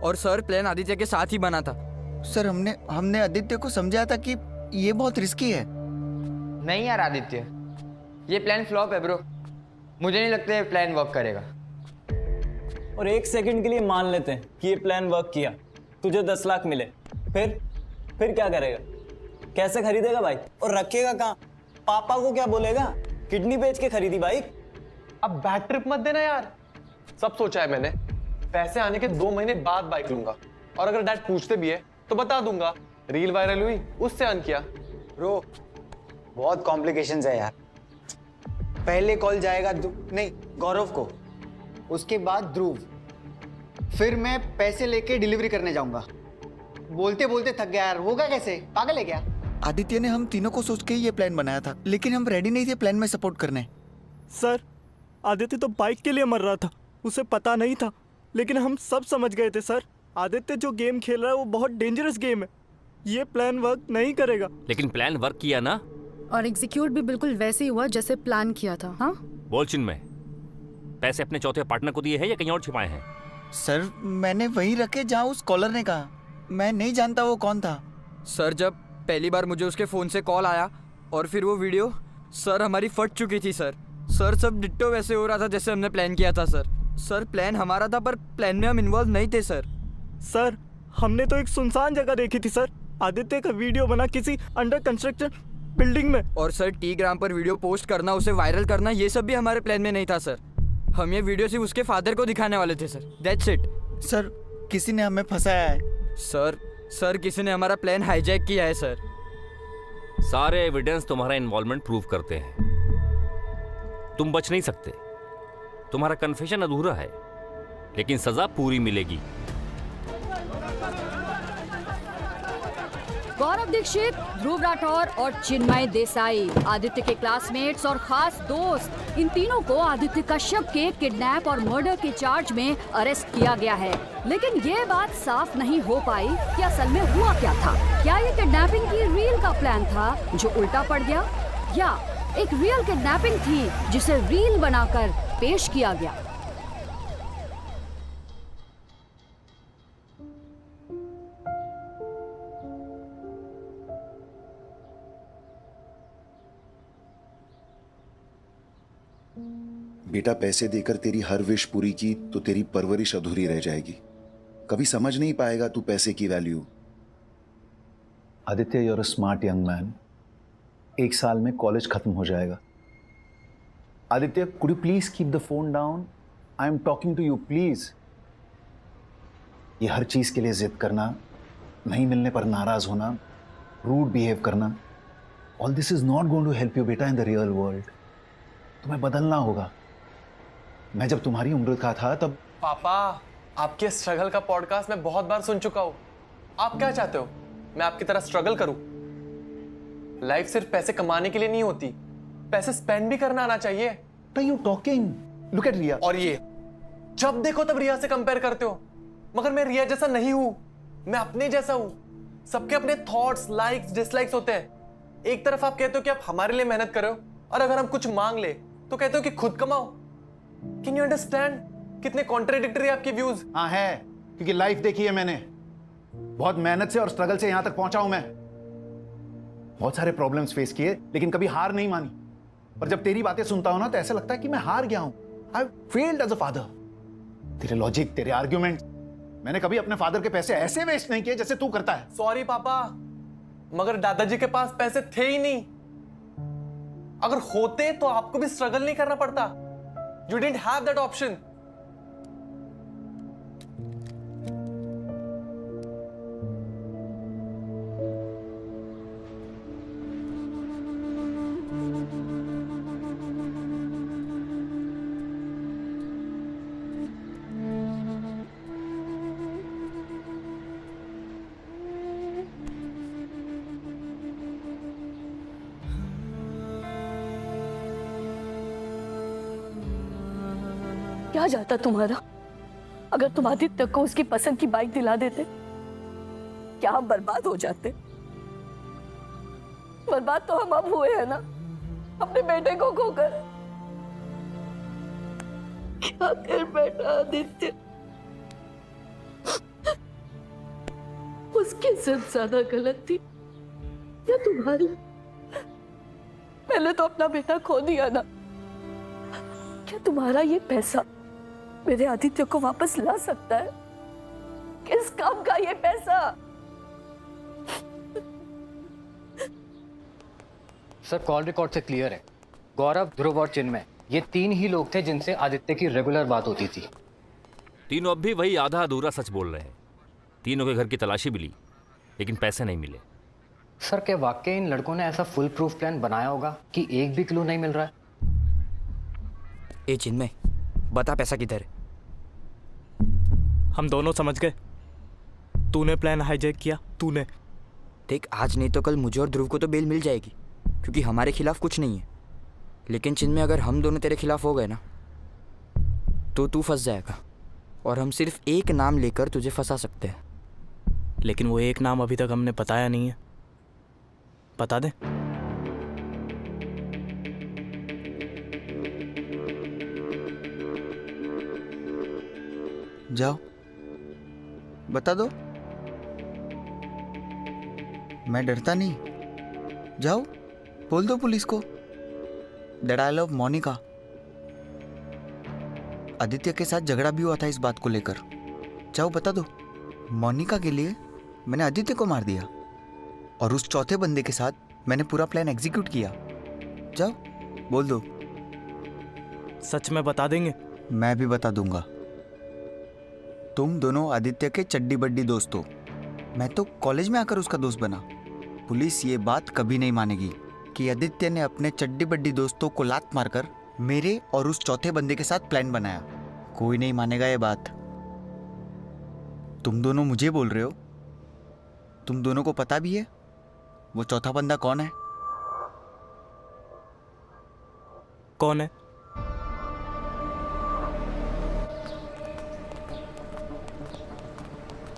और सर प्लान आदित्य के साथ ही बना था। सर हमने आदित्य को समझाया था कि ये बहुत रिस्की है। नहीं यार आदित्य, ये प्लान फ्लॉप है ब्रो। मुझे नहीं लगता ये प्लान वर्क करेगा। और एक सेकंड के लिए मान लेते हैं कि ये प्लान वर्क किया, तुझे 10 लाख मिले, फिर क्या करेगा? कैसे खरीदेगा बाइक और रखेगा कहाँ? पापा को क्या बोलेगा? किडनी बेच के खरीदी बाइक। अब बैड ट्रिप मत देना यार। सब सोचा है मैंने। पैसे आने के 2 महीने बाद बाइक लूंगा, और अगर डैड पूछते भी है तो बता दूंगा रील वायरल हुई, उससे अर्न किया। ब्रो बहुत कॉम्प्लिकेशंस है यार। पहले कॉल जाएगा नहीं गौरव को, उसके बाद ध्रुव, फिर मैं पैसे लेके डिलीवरी करने जाऊंगा। बोलते बोलते थक गया यार। होगा कैसे? पागल है क्या? आदित्य ने हम तीनों को सोच के ये प्लान बनाया था, लेकिन हम रेडी नहीं थे प्लान में सपोर्ट करने। सर आदित्य तो बाइक के लिए मर रहा था, उसे पता नहीं था, लेकिन हम सब समझ गए थे सर। आदित्य जो गेम खेल रहा है वो बहुत डेंजरस गेम है, ये प्लान वर्क नहीं करेगा। लेकिन प्लान वर्क किया ना, और एग्जीक्यूट भी बिल्कुल वैसे ही हुआ जैसे प्लान किया था। हाँ बोल चिन्मय, पैसे अपने चौथे पार्टनर को दिए हैं या कहीं और छिपाए हैं? सर मैंने वहीं रखे जहाँ उस कॉलर ने कहा। मैं नहीं जानता वो कौन था। सर जब पहली बार मुझे उसके फ़ोन से कॉल आया और फिर वो वीडियो, सर हमारी फट चुकी थी सर। सर सब डिट्टो वैसे हो रहा था जैसे हमने प्लान किया था सर। सर प्लान हमारा था पर प्लान में हम इन्वॉल्व नहीं थे सर। सर हमने तो एक सुनसान जगह देखी थी सर, आदित्य का वीडियो बना किसी अंडर कंस्ट्रक्शन बिल्डिंग में। और सर टेलीग्राम पर वीडियो पोस्ट करना, उसे वायरल करना, ये सब भी हमारे प्लान में नहीं था सर। हम ये वीडियो सिर्फ उसके फादर को दिखाने वाले थे सर, दैट्स इट। सर किसी ने हमें फंसाया है। सर किसी ने हमारा प्लान हाईजैक किया है सर। सारे एविडेंस तुम्हारा इन्वॉल्वमेंट प्रूव करते हैं। तुम बच नहीं सकते, तुम्हारा कन्फेशन अधूरा है, लेकिन सजा पूरी मिलेगी। गौरव दीक्षित, ध्रुव राठौर और चिन्मय देसाई, आदित्य के क्लासमेट्स और खास दोस्त, इन तीनों को आदित्य कश्यप के किडनैप और मर्डर के चार्ज में अरेस्ट किया गया है। लेकिन ये बात साफ नहीं हो पाई कि असल में हुआ क्या था। क्या ये किडनैपिंग की रील का प्लान था जो उल्टा पड़ गया, या एक रियल किडनैपिंग थी जिसे रील बनाकर पेश किया गया। बेटा, पैसे देकर तेरी हर विश पूरी की तो तेरी परवरिश अधूरी रह जाएगी। कभी समझ नहीं पाएगा तू पैसे की value. Aditya, you're a smart young man. 1 साल में कॉलेज खत्म हो जाएगा। Aditya, could you please keep the phone down? I am talking to you, please. ये हर चीज के लिए जिद करना, नहीं मिलने पर नाराज होना, रूड बिहेव करना, all this is not going to help you बेटा इन द रियल वर्ल्ड। तुम्हें बदलना होगा। मैं जब तुम्हारी उम्र का था तब। पापा, आपके स्ट्रगल का पॉडकास्ट मैं बहुत बार सुन चुका हूँ। आप क्या चाहते हो, मैं आपकी तरह स्ट्रगल करूं? लाइफ सिर्फ पैसे कमाने के लिए नहीं होती, पैसे स्पेंड भी करना आना चाहिए। यू टॉकिंग, लुक एट रिया। और ये जब देखो तब रिया से कंपेयर करते हो, मगर मैं रिया जैसा नहीं हूं, मैं अपने जैसा हूं। सबके अपने थॉट्स, लाइक्स, डिसलाइक्स होते हैं। एक तरफ आप कहते हो कि आप हमारे लिए मेहनत करो, और अगर हम कुछ मांग ले तो कहते हो कि खुद कमाओ। कैन यू अंडरस्टैंड कितने कॉन्ट्राडिक्टरी आपके व्यूज? हाँ है, क्योंकि लाइफ देखी है मैंने। बहुत मेहनत से और स्ट्रगल से यहां तक पहुंचा हूं मैं। बहुत सारे प्रॉब्लम्स फेस किए, लेकिन कभी हार नहीं मानी। पर जब तेरी बातें सुनता हूं ना तो ऐसा लगता है कि मैं हार गया हूं। I failed as a father. तेरे लॉजिक, तेरे आर्ग्यूमेंट, मैंने कभी अपने फादर के पैसे ऐसे वेस्ट नहीं किए जैसे तू करता है। सॉरी पापा, मगर दादाजी के पास पैसे थे ही नहीं। अगर होते तो आपको भी स्ट्रगल नहीं करना पड़ता। You didn't have that option. क्या जाता तुम्हारा अगर तुम आदित्य को उसकी पसंद की बाइक दिला देते? क्या हम बर्बाद हो जाते? बर्बाद तो हम अब हुए हैं ना, अपने बेटे को खोकर। क्या कर बैठा आदित्य? उसकी जिद ज्यादा गलत थी या तुम्हारी? मैंने तो अपना बेटा खो दिया ना। क्या तुम्हारा ये पैसा मेरे आदित्य को वापस ला सकता है? किस काम का ये पैसा? सर, कॉल रिकॉर्ड से क्लियर है। गौरव, ध्रुव और चिन्मय, ये 3 ही लोग थे जिनसे आदित्य की रेगुलर बात होती थी। तीनों अब भी वही आधा अधूरा सच बोल रहे हैं। तीनों के घर की तलाशी भी ली, लेकिन पैसे नहीं मिले। सर, क्या वाकई इन लड़कों ने ऐसा फुल प्रूफ प्लान बनाया होगा कि एक भी क्लू नहीं मिल रहा है? ए चिन्मय, बता पैसा किधर है? हम दोनों समझ गए। तूने प्लान हाईजैक किया, तूने। देख, आज नहीं तो कल मुझे और ध्रुव को तो बेल मिल जाएगी, क्योंकि हमारे खिलाफ कुछ नहीं है। लेकिन चिन्मय, अगर हम दोनों तेरे खिलाफ हो गए ना तो तू फंस जाएगा, और हम सिर्फ एक नाम लेकर तुझे फंसा सकते हैं। लेकिन वो एक नाम अभी तक हमने बताया नहीं है। बता दे। जाओ, बता दो। मैं डरता नहीं। जाओ, बोल दो पुलिस को that I love Monica. Aditya के साथ झगड़ा भी हुआ था इस बात को लेकर। जाओ, बता दो। मोनिका के लिए मैंने आदित्य को मार दिया, और उस चौथे बंदे के साथ मैंने पूरा प्लान एग्जीक्यूट किया। जाओ, बोल दो। सच में बता देंगे? मैं भी बता दूंगा। तुम दोनों आदित्य के चड्डी बड्डी दोस्त हो। मैं तो कॉलेज में आकर उसका दोस्त बना। पुलिस ये बात कभी नहीं मानेगी कि आदित्य ने अपने चड्डी बड्डी दोस्तों को लात मारकर मेरे और उस चौथे बंदे के साथ प्लान बनाया। कोई नहीं मानेगा ये बात। तुम दोनों मुझे बोल रहे हो? तुम दोनों को पता भी है वो चौथा बंदा कौन है? कौन है?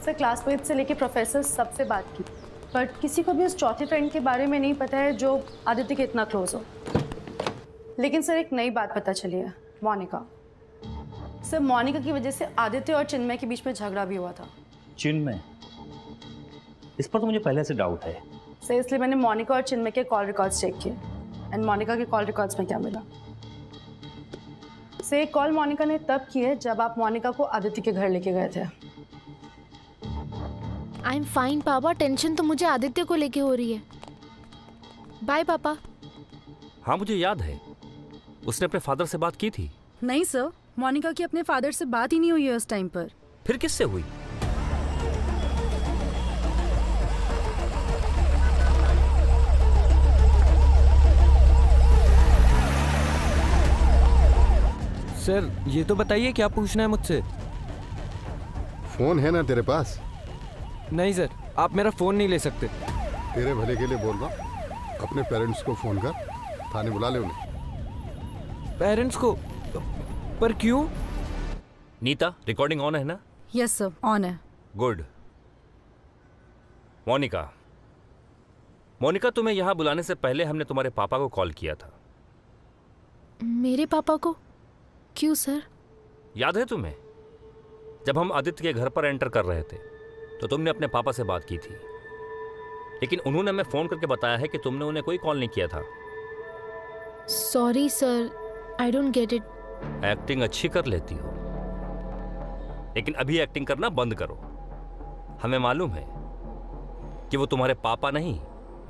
सर क्लासमेट से लेके प्रोफेसर सबसे बात की, बट किसी को भी उस चौथे फ्रेंड के बारे में नहीं पता है जो आदित्य के इतना क्लोज हो। लेकिन सर एक नई बात पता चली है, मोनिका। सर मोनिका की वजह से आदित्य और चिन्मय के बीच में झगड़ा भी हुआ था। चिन्मय? इस पर तो मुझे पहले से डाउट है। सर इसलिए मैंने मोनिका और चिन्मय के कॉल रिकॉर्ड्स चेक किए, एंड मोनिका के कॉल रिकॉर्ड्स में क्या मिला? सर एक कॉल मोनिका ने तब की है जब आप मोनिका को आदित्य के घर लेके गए थे। आई एम फाइन पापा, टेंशन तो मुझे आदित्य को लेके हो रही है। बाय पापा। हाँ मुझे याद है, उसने अपने फादर से बात की थी। नहीं सर, मोनिका की अपने फादर से बात ही नहीं हुई है उस टाइम पर। फिर किससे हुई? सर ये तो बताइए क्या पूछना है मुझसे? फोन है ना तेरे पास? नहीं सर, आप मेरा फोन नहीं ले सकते। तेरे भले के लिए बोल रहा, अपने पेरेंट्स को फोन कर, थाने बुला ले उन्हें। पेरेंट्स को? पर क्यों? नीता, रिकॉर्डिंग ऑन है ना? यस सर, ऑन है। गुड। मोनिका, मोनिका तुम्हें यहाँ बुलाने से पहले हमने तुम्हारे पापा को कॉल किया था। मेरे पापा को? क्यों सर? याद है तुम्हें? जब हम आदित्य के घर पर एंटर कर रहे थे तो तुमने अपने पापा से बात की थी, लेकिन उन्होंने हमें फोन करके बताया है कि तुमने उन्हें कोई कॉल नहीं किया था। Sorry sir, I don't get it. Acting अच्छी कर लेती हो, लेकिन अभी एक्टिंग करना बंद करो। हमें मालूम है कि वो तुम्हारे पापा नहीं,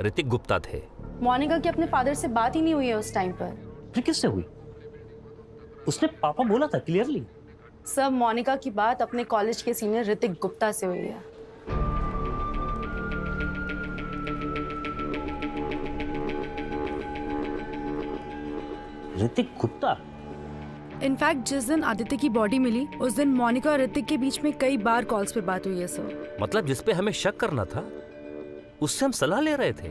ऋतिक गुप्ता थे। मोनिका की अपने फादर से बात ही नहीं हुई है उस टाइम पर। फिर किससे हुई? उसने पापा बोला था क्लियरली। सब मोनिका की बात अपने कॉलेज के सीनियर ऋतिक गुप्ता से हुई है। ऋतिक गुप्ता? इनफैक्ट जिस दिन आदित्य की बॉडी मिली उस दिन मोनिका और ऋतिक के बीच में कई बार कॉल्स पे बात हुई है सर। मतलब जिस पे हमें शक करना था उससे हम सलाह ले रहे थे।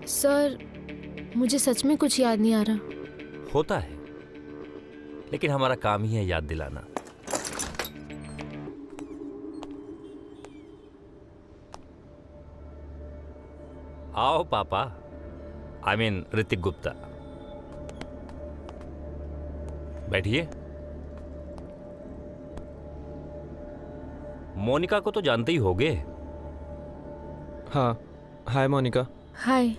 सर मुझे सच में कुछ याद नहीं आ रहा। होता है, लेकिन हमारा काम ही है याद दिलाना। आओ पापा, आई मीन ऋतिक गुप्ता, बैठिए। मोनिका को तो जानते ही होगे। हाँ, हाय मोनिका। हाय।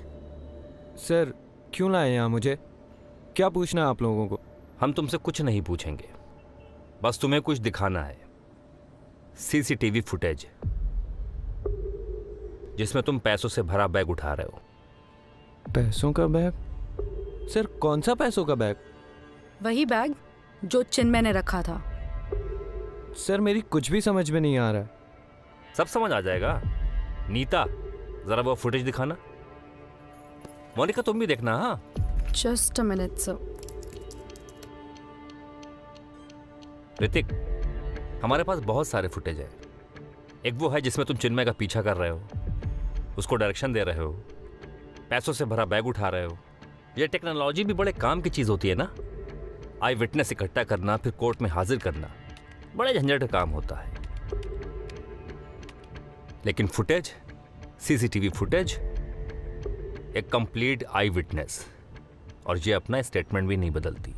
सर क्यों लाए यहाँ मुझे? क्या पूछना है आप लोगों को? हम तुमसे कुछ नहीं पूछेंगे, बस तुम्हें कुछ दिखाना है। सीसीटीवी फुटेज जिसमें तुम पैसों से भरा बैग उठा रहे हो। पैसों का बैग? सर कौन सा पैसों का बैग? वही बैग जो चिन्मय ने रखा था। सर मेरी कुछ भी समझ में नहीं आ रहा है। सब समझ आ जाएगा। नीता, जरा वो फुटेज दिखाना। मोनिका तुम भी देखना। हाँ just a minute sir. Hrithik, हमारे पास बहुत सारे फुटेज है। एक वो है जिसमें तुम चिन्मय का पीछा कर रहे हो, उसको डायरेक्शन दे रहे हो, पैसों से भरा बैग उठा रहे हो। ये टेक्नोलॉजी भी बड़े काम की चीज होती है ना। आई विटनेस इकट्ठा करना, फिर कोर्ट में हाजिर करना, बड़े झंझट का काम होता है। लेकिन फुटेज, सीसीटीवी फुटेज, एक कंप्लीट आई विटनेस, और ये अपना स्टेटमेंट भी नहीं बदलती।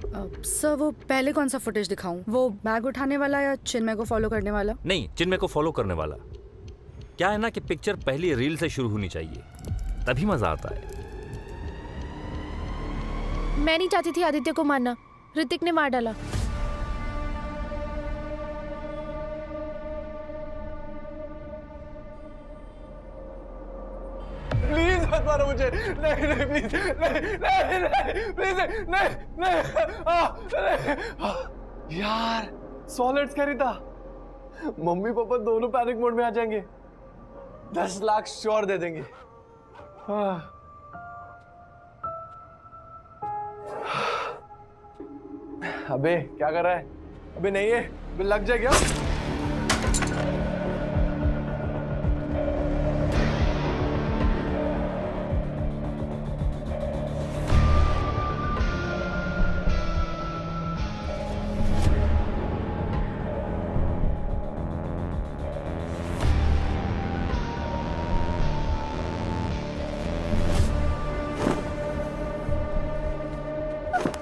सर वो पहले कौन सा फुटेज दिखाऊं? वो बैग उठाने वाला या चिन्मय को फॉलो करने वाला? नहीं, चिन्मय को फॉलो करने वाला। क्या है ना कि पिक्चर पहली रील से शुरू होनी चाहिए, तभी मजा आता है। मैं नहीं चाहती थी आदित्य को मारना, ऋतिक ने मार डाला। प्लीज मत मारो मुझे। नहीं नहीं प्लीज, नहीं नहीं नहीं प्लीज, नहीं नहीं। यार सॉलिड्स खरीदा, मम्मी पापा दोनों पैनिक मोड में आ जाएंगे। 10 लाख श्योर दे देंगे। अबे क्या कर रहा है? अबे नहीं है, अबे लग जाए क्या?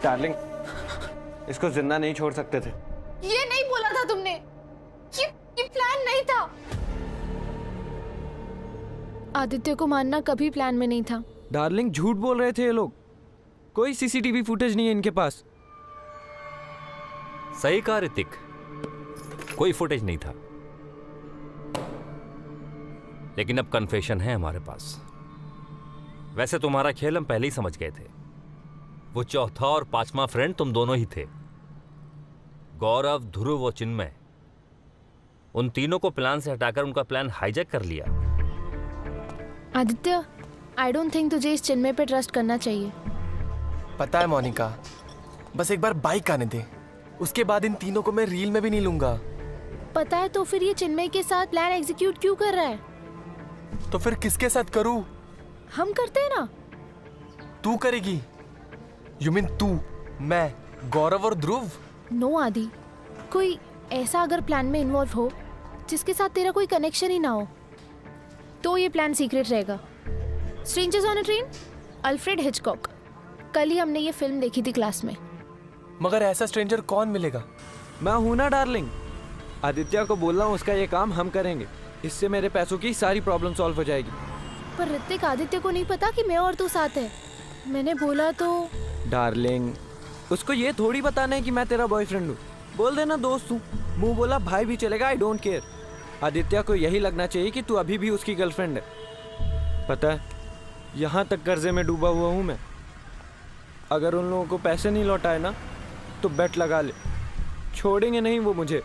डार्लिंग, इसको जिंदा नहीं छोड़ सकते थे। ये नहीं बोला था तुमने। ये प्लान नहीं था। आदित्य को मारना कभी प्लान में नहीं था। डार्लिंग, झूठ बोल रहे थे ये लोग। कोई सीसीटीवी फुटेज नहीं है इनके पास। सही कहा ऋतिक, कोई फुटेज नहीं था, लेकिन अब कन्फेशन है हमारे पास। वैसे तुम्हारा खेल हम पहले ही समझ गए थे। वो चौथा और पांचवा फ्रेंड तुम दोनों ही थे, गौरव, ध्रुव और चिन्मय। उन तीनों को प्लान से हटाकर उनका प्लान हाईजैक कर लिया। आदित्य, आई डोंट थिंक तुझे इस चिन्मय पे ट्रस्ट करना चाहिए। पता है मोनिका, बस एक बार बाइक आने दे, उसके बाद इन तीनों को मैं रील में भी नहीं लूंगा। पता है, तो फिर ये चिन्मय के साथ प्लान एग्जीक्यूट क्यों कर रहा है? तो फिर किसके साथ करूं? हम करते हैं ना। तू करेगी? यू मीन तू, मैं, गौरव और ध्रुव? नो आदि, कोई ऐसा अगर प्लान में इन्वॉल्व हो जिसके साथ तेरा कोई कनेक्शन ही ना हो, तो ये प्लान सीक्रेट रहेगा। Strangers on a train, Alfred Hitchcock. कल ही हमने ये फिल्म देखी थी क्लास में। मगर ऐसा स्ट्रेंजर कौन मिलेगा? मैं हूं ना डार्लिंग। आदित्य को बोल रहा हूं उसका ये काम हम करेंगे। इससे मेरे पैसों की सारी प्रॉब्लम सॉल्व हो जाएगी। पर ऋतिक, आदित्य को नहीं पता कि मैं और तू साथ है। मैंने बोला तो। डार्लिंग, उसको ये थोड़ी बताना है कि मैं तेरा बॉयफ्रेंड हूँ। बोल देना दोस्त हूँ। मुंह बोला भाई भी चलेगा, आई डोंट केयर। आदित्य को यही लगना चाहिए कि तू अभी भी उसकी गर्लफ्रेंड है। पता है, यहाँ तक कर्जे में डूबा हुआ हूँ मैं। अगर उन लोगों को पैसे नहीं लौटाए ना, तो बेट लगा ले, छोड़ेंगे नहीं वो मुझे।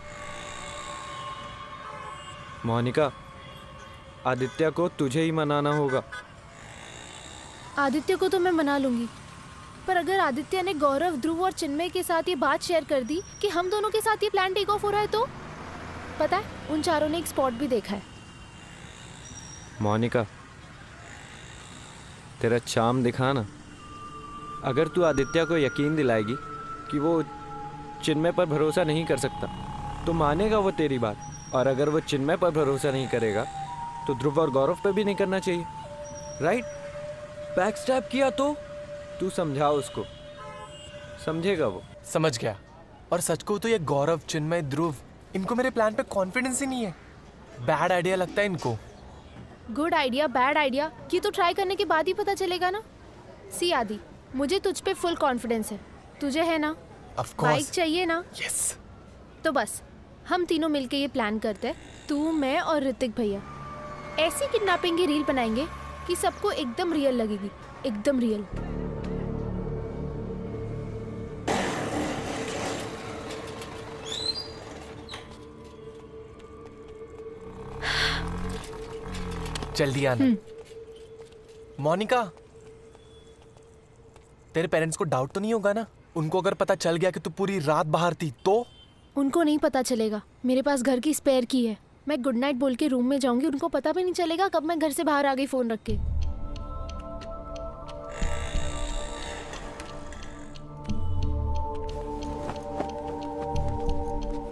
मोनिका, आदित्य को तुझे ही मनाना होगा। आदित्य को तो मैं मना लूंगी, पर अगर आदित्य ने गौरव, ध्रुव और चिन्मय के साथ ये बात शेयर कर दी कि हम दोनों के साथ ये प्लान टेक ऑफ हो रहा है, तो पता है, उन चारों ने एक स्पॉट भी देखा है। मोनिका, तेरा चार्म दिखा ना। अगर तू आदित्य को यकीन दिलाएगी कि वो चिन्मय पर भरोसा नहीं कर सकता, तो मानेगा वो तेरी बात। और अगर वो चिन्मय पर भरोसा नहीं करेगा, तो ध्रुव और गौरव पे भी नहीं करना चाहिए, राइट? बैक स्टैप किया तो तू समझा उसको, समझेगा वो। समझ गया। और सच को तो ये गौरव, चिन्मय, ध्रुव, इनको मेरे प्लान पे कॉन्फिडेंस ही नहीं है। बैड आइडिया लगता है इनको। गुड आइडिया, बैड आइडिया, ये तो ट्राई करने के बाद ही पता चलेगा ना। सी आदि, मुझे तुझ पे फुल कॉन्फिडेंस है। तुझे है ना? Of course. बाइक चाहिए ना? यस। तो बस हम तीनों मिलके ये प्लान करते हैं, तू, मैं और ऋतिक भैया। ऐसी किडनैपिंग की रील बनाएंगे कि सबको एकदम रियल लगेगी, एकदम रियल। जल्दी आना। मोनिका, तेरे पेरेंट्स को डाउट तो नहीं होगा ना? उनको अगर पता चल गया कि तू पूरी रात बाहर थी तो? उनको नहीं पता चलेगा। मेरे पास घर की स्पेयर की है। मैं गुड नाइट बोल के रूम में जाऊंगी, उनको पता भी नहीं चलेगा कब मैं घर से बाहर आ गई फोन रख के।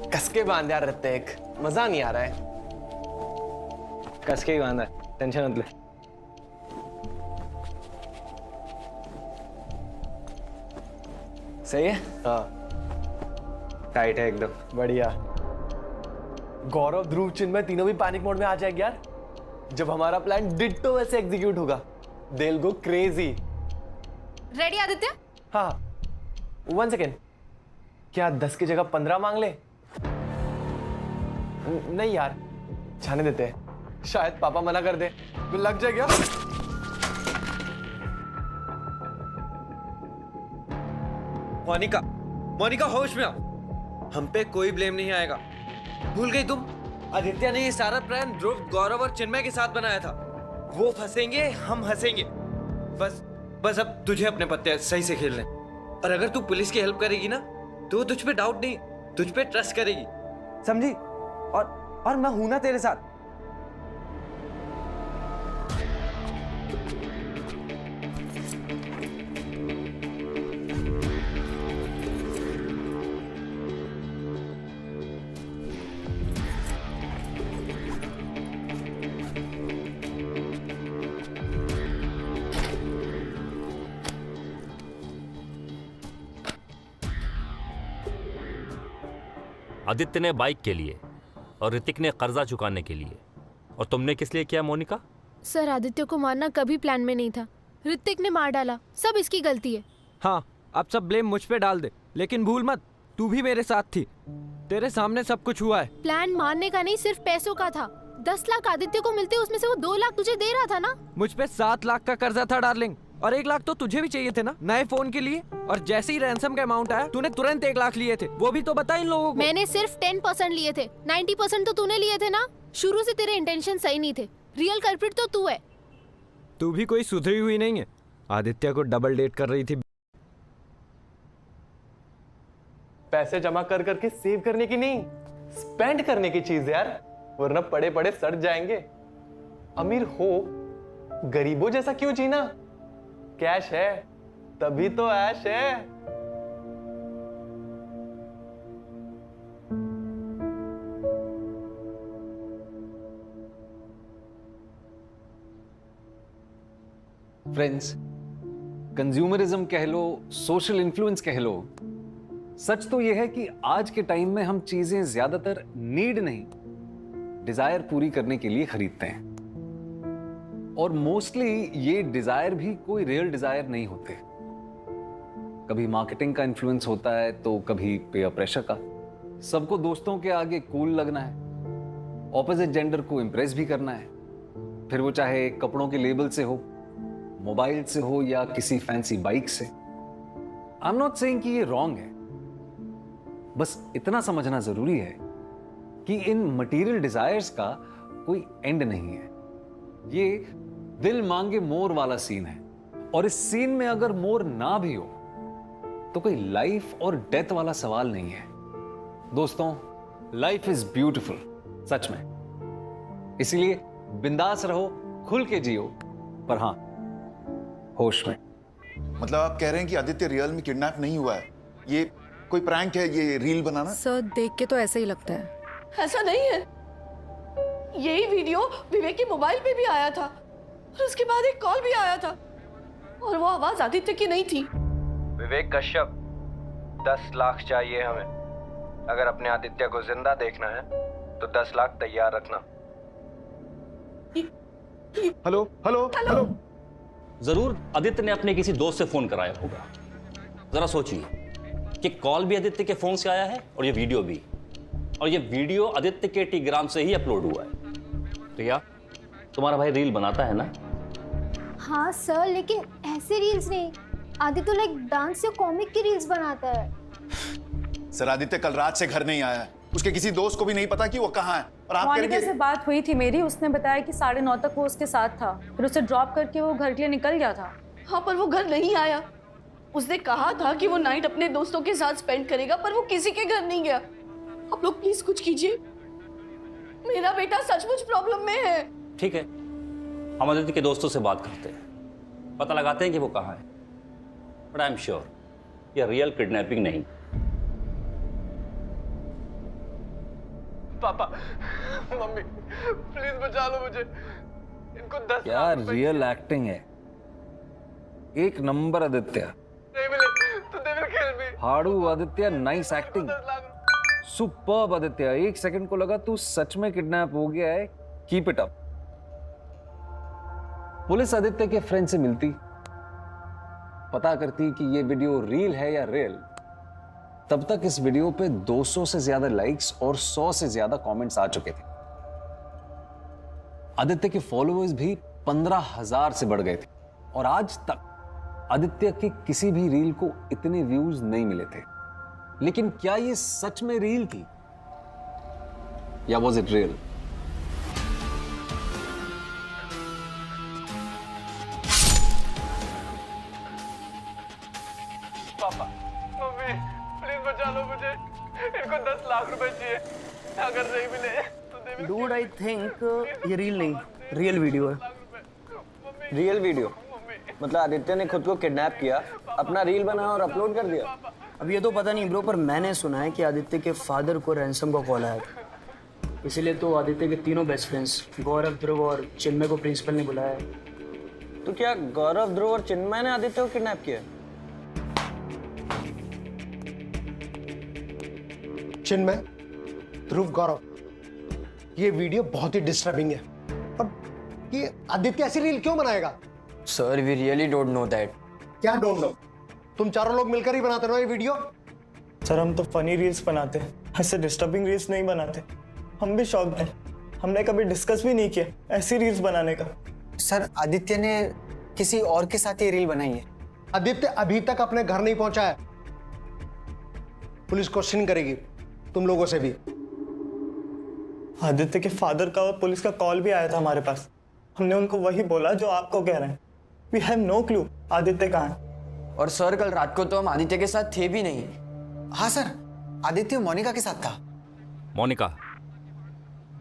कस के बांध यार ऋतिक, मजा नहीं आ रहा है। कस के ही बांधा है, टेंशन मत ले। सही है? हाँ, टाइट है एकदम। बढ़िया। गौरव, ध्रुव, चिन्मय तीनों भी पैनिक मोड में आ जाएंगे यार। जब हमारा प्लान डिट्टो वैसे एग्जीक्यूट होगा, they will go crazy. Ready Aditya? हाँ, 1 सेकेंड। क्या 10 की जगह 15 मांग ले? नहीं यार, जाने देते हैं। शायद पापा मना कर दे। तो लग जाएगा। मोनिका, मोनिका होश में आओ। हम पे कोई ब्लेम नहीं आएगा। भूल गई तुम? आदित्य ने ये सारा प्लान ध्रुव, गौरव और चिन्मय के साथ बनाया था। वो फंसेंगे, हम हंसेंगे। बस अब तुझे अपने पत्ते सही से खेलने। और अगर तू पुलिस की हेल्प करेगी ना, तो वो तुझ पे डाउट नहीं, तुझ पे ट्रस्ट करेगी, समझी? और मैं हूं ना तेरे साथ। आदित्य ने बाइक के लिए और ऋतिक ने कर्जा चुकाने के लिए। और तुमने किस लिए किया मोनिका? सर आदित्य को मारना कभी प्लान में नहीं था, ऋतिक ने मार डाला, सब इसकी गलती है। हाँ, अब सब ब्लेम मुझ पे डाल दे, लेकिन भूल मत तू भी मेरे साथ थी, तेरे सामने सब कुछ हुआ है। प्लान मारने का नहीं, सिर्फ पैसों का था। 10 लाख आदित्य को मिलते, उसमें से वो 2 लाख तुझे दे रहा था ना। मुझ पे 7 लाख का कर्जा था डार्लिंग, और 1 लाख तो तुझे भी चाहिए थे ना नए फोन के लिए। और जैसे ही रैंसम का अमाउंट आया तूने तुरंत 1 लाख लिए थे, वो भी तो बता इन लोगों को। मैंने सिर्फ 10% लिए थे, 90% तो तूने लिए थे ना। शुरू से तेरे इंटेंशन सही नहीं थे, रियल कल्प्रिट तो तू है। तू भी कोई सुधरी हुई नहीं है, आदित्य को डबल डेट कर रही थी। पैसे जमा कर करके सेव करने की नहीं, स्पेंड करने की चीज यार, वरना पड़े पड़े सड़ जाएंगे। अमीर हो, गरीबों जैसा क्यों जीना? कैश है तभी तो ऐश है। फ्रेंड्स, कंज्यूमरिज्म कह लो, सोशल इन्फ्लुएंस कह लो, सच तो यह है कि आज के टाइम में हम चीजें ज्यादातर नीड नहीं, डिजायर पूरी करने के लिए खरीदते हैं। और मोस्टली ये डिजायर भी कोई रियल डिजायर नहीं होते। कभी मार्केटिंग का इन्फ्लुएंस होता है तो कभी पेयर प्रेशर का। सबको दोस्तों के आगे कूल लगना है, ऑपोजिट जेंडर को इंप्रेस भी करना है, फिर वो चाहे कपड़ों के लेबल से हो, मोबाइल से हो या किसी फैंसी बाइक से। आई एम नॉट सेइंग कि ये रॉन्ग है, बस इतना समझना जरूरी है कि इन मटेरियल डिजायर्स का कोई एंड नहीं है। ये दिल मांगे मोर वाला सीन है, और इस सीन में अगर मोर ना भी हो तो कोई लाइफ और डेथ वाला सवाल नहीं है। दोस्तों, लाइफ इज ब्यूटीफुल, सच में। इसीलिए बिंदास रहो, खुल के जियो, पर हां, होश में। मतलब आप कह रहे हैं कि आदित्य रियल में किडनैप नहीं हुआ है, ये कोई प्रैंक है, ये रील बनाना? सर देख के तो ऐसा ही लगता है। ऐसा नहीं है, यही वीडियो विवेक के मोबाइल पे भी आया था, और उसके बाद एक कॉल भी आया था, और वो आवाज आदित्य की नहीं थी। विवेक कश्यप, 10 लाख चाहिए हमें। अगर अपने आदित्य को जिंदा देखना है तो 10 लाख तैयार रखना। Hello hello hello. जरूर आदित्य ने अपने किसी दोस्त से फोन कराया होगा। जरा सोचिए कि कॉल भी आदित्य के फोन से आया है और ये वीडियो भी, और ये वीडियो आदित्य के टेलीग्राम से ही अपलोड हुआ है। प्रिया, तुम्हारा भाई रील बनाता है ना? हाँ सर, लेकिन ऐसे रील्स नहीं। आदित्य लाइक डांस या कॉमिक की रील्स बनाता है। सर, आदित्य कल रात से घर नहीं आया है, उसके किसी दोस्त को भी नहीं पता कि वो कहाँ है। और आप मोनिका से बात हुई थी मेरी, उसने बताया कि 9:30 तक वो उसके साथ था, फिर उसे ड्रॉप करके वो घर के लिए निकल गया था। हाँ, पर वो घर नहीं आया। उसने कहा था कि वो नाइट अपने दोस्तों के साथ स्पेंड करेगा, पर वो किसी के घर नहीं गया। आप लोग प्लीज कुछ कीजिए, मेरा बेटा सचमुच प्रॉब्लम में है। ठीक है, हम आदित्य के दोस्तों से बात करते हैं, पता लगाते हैं कि वो कहाँ है। बट आई एम श्योर ये रियल किडनैपिंग नहीं। पापा, मम्मी, प्लीज बचा लो मुझे। इनको 10 क्या रियल एक्टिंग है, एक नंबर आदित्य। नहीं मिले तो दे विल किल मी। हाड़ू Aditya, nice acting, superb Aditya. 1 second को लगा तू सच में किडनैप हो गया है। Keep it up. Police Aditya के फ्रेंड से मिलती, पता करती कि ये वीडियो रील है या रियल। तब तक इस वीडियो पे 200 से ज्यादा लाइक्स और 100 से ज्यादा कमेंट्स आ चुके थे। आदित्य के फॉलोअर्स भी 15,000 से बढ़ गए थे, और आज तक आदित्य के किसी भी रील को इतने व्यूज नहीं मिले थे। लेकिन क्या ये सच में रील थी या वॉज इट रियल? पापा, मम्मी, प्लीज बचा लो मुझे। इनको 10 लाख रुपए चाहिए, अगर नहीं मिले तो they will. Dude, I think ये रील नहीं, रियल वीडियो है। रियल वीडियो मतलब आदित्य ने खुद को किडनैप किया, अपना रील बनाया और अपलोड कर दिया। अब ये तो पता नहीं ब्रो, पर मैंने सुना है कि आदित्य के फादर को रैंसम का कॉल आया था, इसीलिए तो आदित्य के तीनों बेस्ट फ्रेंड्स गौरव, ध्रुव और चिन्मय को प्रिंसिपल ने बुलाया है। तो क्या गौरव, ध्रुव और चिन्मय ने आदित्य को किडनैप किया? चिन्मय, ध्रुव गौरव, ये वीडियो बहुत ही डिस्टर्बिंग है। और ये आदित्य ऐसी रील क्यों बनाएगा? Sir we really don't know that. क्या डोंट नो? तुम चारों लोग मिलकर ही बनाते हो ये वीडियो? सर हम तो फनी रील्स बनाते हैं, ऐसे डिस्टर्बिंग रील्स नहीं बनाते। हम भी शॉक्ड हैं, हमने कभी डिस्कस भी नहीं किया ऐसी रील्स बनाने का। सर आदित्य ने किसी और के साथ ये रील बनाई है। आदित्य अभी तक अपने घर नहीं पहुंचा है। पुलिस क्वेश्चन करेगी तुम लोगों से भी। आदित्य के फादर का और पुलिस का कॉल भी आया था हमारे पास। हमने उनको वही बोला जो आपको कह रहे हैं। We have no clue Aditya कहाँ है। और सर कल रात को तो हम आदित्य के साथ थे भी नहीं। हाँ सर, आदित्य मोनिका के साथ था। मोनिका,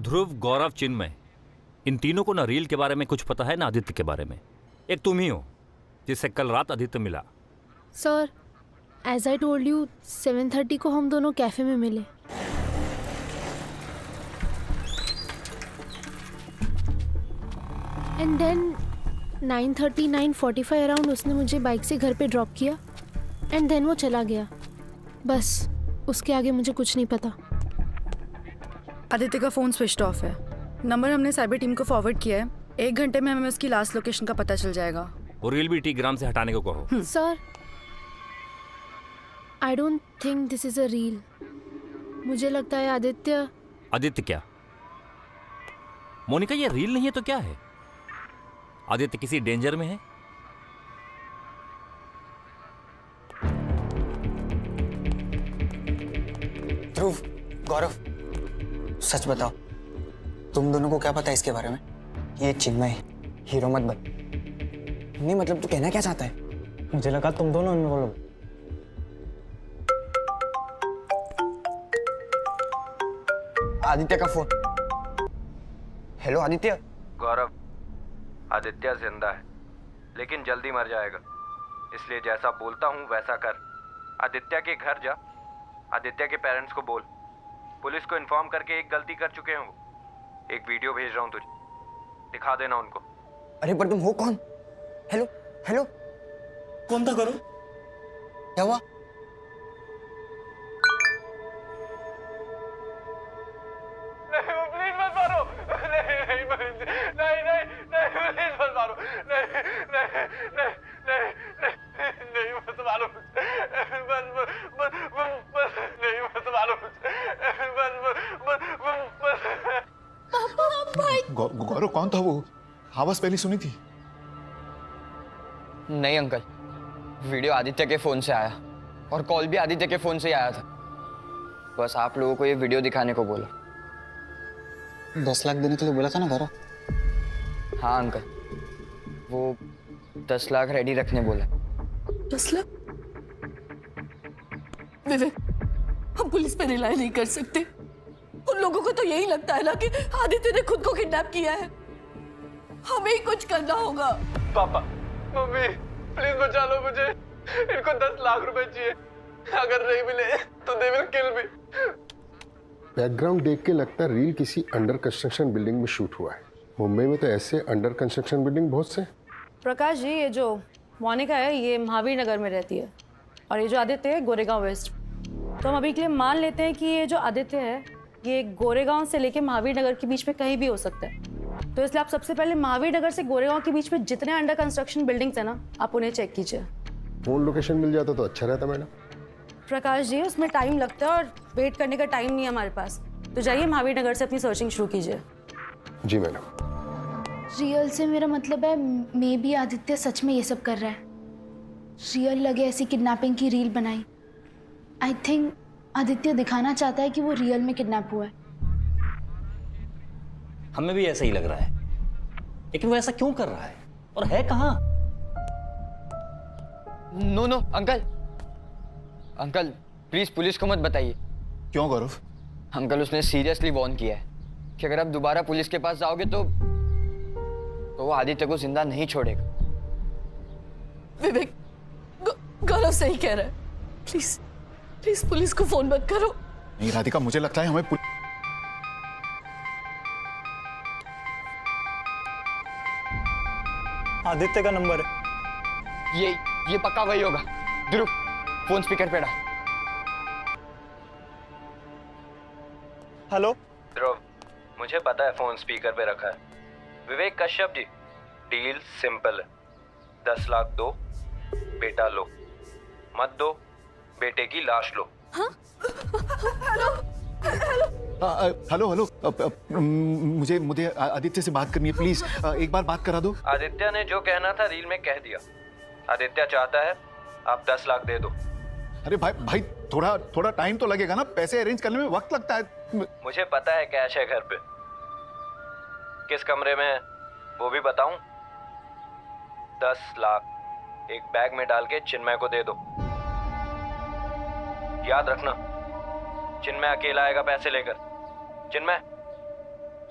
ध्रुव, गौरव, चिन्मय, इन तीनों को ना रील के बारे में कुछ पता है ना आदित्य के बारे में। एक तुम ही हो जिससे कल रात आदित्य मिला। Sir as I told you 7:30 को हम दोनों कैफे में मिले। एंड देन 9:30 9:45 अराउंड उसने मुझे बाइक से घर पे ड्रॉप किया एंड देन वो चला गया। बस उसके आगे मुझे कुछ नहीं पता। आदित्य का फ़ोन स्विच ऑफ है। नंबर हमने साइबर टीम को फॉरवर्ड किया है। 1 घंटे में हमें उसकी लास्ट लोकेशन का पता चल जाएगा। वो रील भी टीग्राम से हटाने को कहो। Sir I don't think this is a reel. मुझे लगता है आदित्य। आदित्य क्या? मोनिका ये रील नहीं है तो क्या है? आदित्य किसी डेंजर में है? ध्रुव, गौरव, सच बताओ, तुम दोनों को क्या पता है इसके बारे में? ये चिन्मय हीरो मत बन। नहीं मतलब तू कहना क्या चाहता है? मुझे लगा तुम दोनों इन्वॉल्व। आदित्य का फोन। हेलो आदित्य। गौरव, आदित्य जिंदा है लेकिन जल्दी मर जाएगा, इसलिए जैसा बोलता हूँ वैसा कर। आदित्य के घर जा, आदित्य के पेरेंट्स को बोल। पुलिस को इन्फॉर्म करके एक गलती कर चुके हैं वो। एक वीडियो भेज रहा हूँ तुझे, दिखा देना उनको। अरे पर तुम हो कौन? हेलो हेलो, कौन था करो? क्या हुआ? प्लीज मत मारो। नहीं नहीं नहीं नहीं नहीं प्लीज मत मारो। नहीं नहीं नहीं नहीं नहीं मत मारो। बस बस बस नहीं मत मारो। बस बस पापा भाई। गौरव कौन था वो? आवाज पहले सुनी थी। नहीं अंकल, वीडियो आदित्य के फ़ोन से आया और कॉल भी आदित्य के फ़ोन से ही आया था। बस आप लोगों को ये वीडियो दिखाने को बोला। 10 लाख देने के लिए बोला था ना गौरव? हाँ अंकल, वो 10 लाख रेडी रखने बोला। 10 लाख? विवेक, हम पुलिस पे रिलाई नहीं कर सकते। उन लोगों को तो यही लगता है ना कि आदित्य ने खुद को किडनैप किया है। हमें ही कुछ करना होगा। पापा, मम्मी, प्लीज बचा लो मुझे। इनको 10 लाख रुपए चाहिए। अगर नहीं मिले तो they will kill me. Background देख के लगता है रील किसी अंडर कंस्ट्रक्शन बिल्डिंग में शूट हुआ है। मुंबई में तो ऐसे अंडर कंस्ट्रक्शन बिल्डिंग बहुत से। प्रकाश जी, ये जो मोनिका है ये महावीर नगर में रहती है और ये जो आदित्य है गोरेगांव वेस्ट। तो हम अभी के लिए मान लेते हैं कि ये जो आदित्य है ये गोरेगांव से लेके महावीर नगर के बीच में कहीं भी हो सकता है। तो इसलिए आप सबसे पहले महावीर नगर से गोरेगांव के बीच में जितने अंडर कंस्ट्रक्शन बिल्डिंग्स हैं ना, आप उन्हें चेक कीजिए। फोन लोकेशन मिल जाता तो अच्छा रहता मैडम। प्रकाश जी, उसमें टाइम लगता है और वेट करने का टाइम नहीं है हमारे पास। तो जाइए महावीर नगर से अपनी सर्चिंग शुरू कीजिए। जी मैडम। रियल से मेरा मतलब है मे बी आदित्य सच में ये सब कर रहा है। रियल लगे ऐसी किडनैपिंग की रील बनाई। आई थिंक आदित्य दिखाना चाहता है कि वो रियल में किडनैप हुआ है। हमें भी ऐसा ही लग रहा है, लेकिन वो ऐसा क्यों कर रहा है और है कहाँ? No no uncle, uncle please police को मत बताइए। क्यों गौरव? अंकल उसने सीरियसली वॉर्न किया है कि अगर आप दोबारा पुलिस के पास जाओगे तो वो आदित्य को जिंदा नहीं छोड़ेगा। विवेक, गौरव सही कह रहा है। प्लीज प्लीज पुलिस को फोन मत करो। नहीं राधिका, मुझे लगता है हमें आदित्य का नंबर है। ये पक्का वही होगा। ध्रुव, फोन स्पीकर पे डाल। हेलो ध्रुव, मुझे पता है फोन स्पीकर पे रखा है। विवेक कश्यप जी, डील सिंपल है। 10 लाख दो, बेटा लो। मत दो, बेटे की लाश लो। हेलो हेलो मुझे मुझे आदित्य से बात करनी है प्लीज। एक बार बात करा दो। आदित्य ने जो कहना था रील में कह दिया। आदित्य चाहता है आप 10 लाख दे दो। अरे भाई थोड़ा टाइम तो लगेगा ना, पैसे अरेंज करने में वक्त लगता है। मुझे पता है कैश है घर पे। किस कमरे में है वो भी बताऊं? 10 लाख एक बैग में डाल के चिन्मय को दे दो। याद रखना, चिन्मय अकेला आएगा पैसे लेकर। चिन्मय,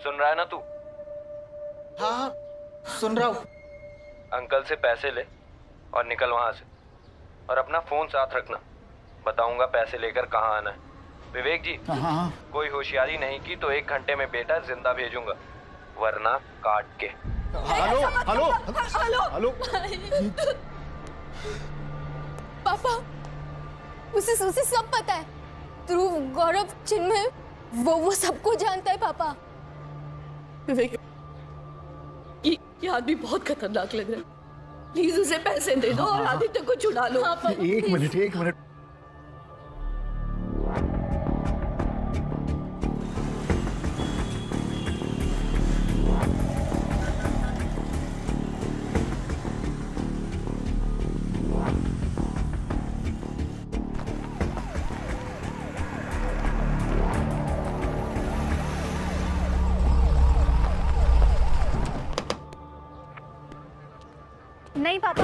सुन रहा है ना तू? हाँ सुन रहा हूँ। अंकल से पैसे ले और निकल वहां से, और अपना फोन साथ रखना। बताऊंगा पैसे लेकर कहाँ आना है। विवेक जी, हाँ। कोई होशियारी नहीं की तो 1 घंटे में बेटा जिंदा भेजूंगा, वरना काट के। हेलो हेलो हेलो पापा, उसे सब पता है। ध्रुव, गौरव, चिन्मय, वो सबको जानता है पापा। विवेक, ये आदमी बहुत खतरनाक लग रहा है। प्लीज उसे पैसे दे दो और आदित्य को छुड़ा लो। एक मिनट। नहीं पापा,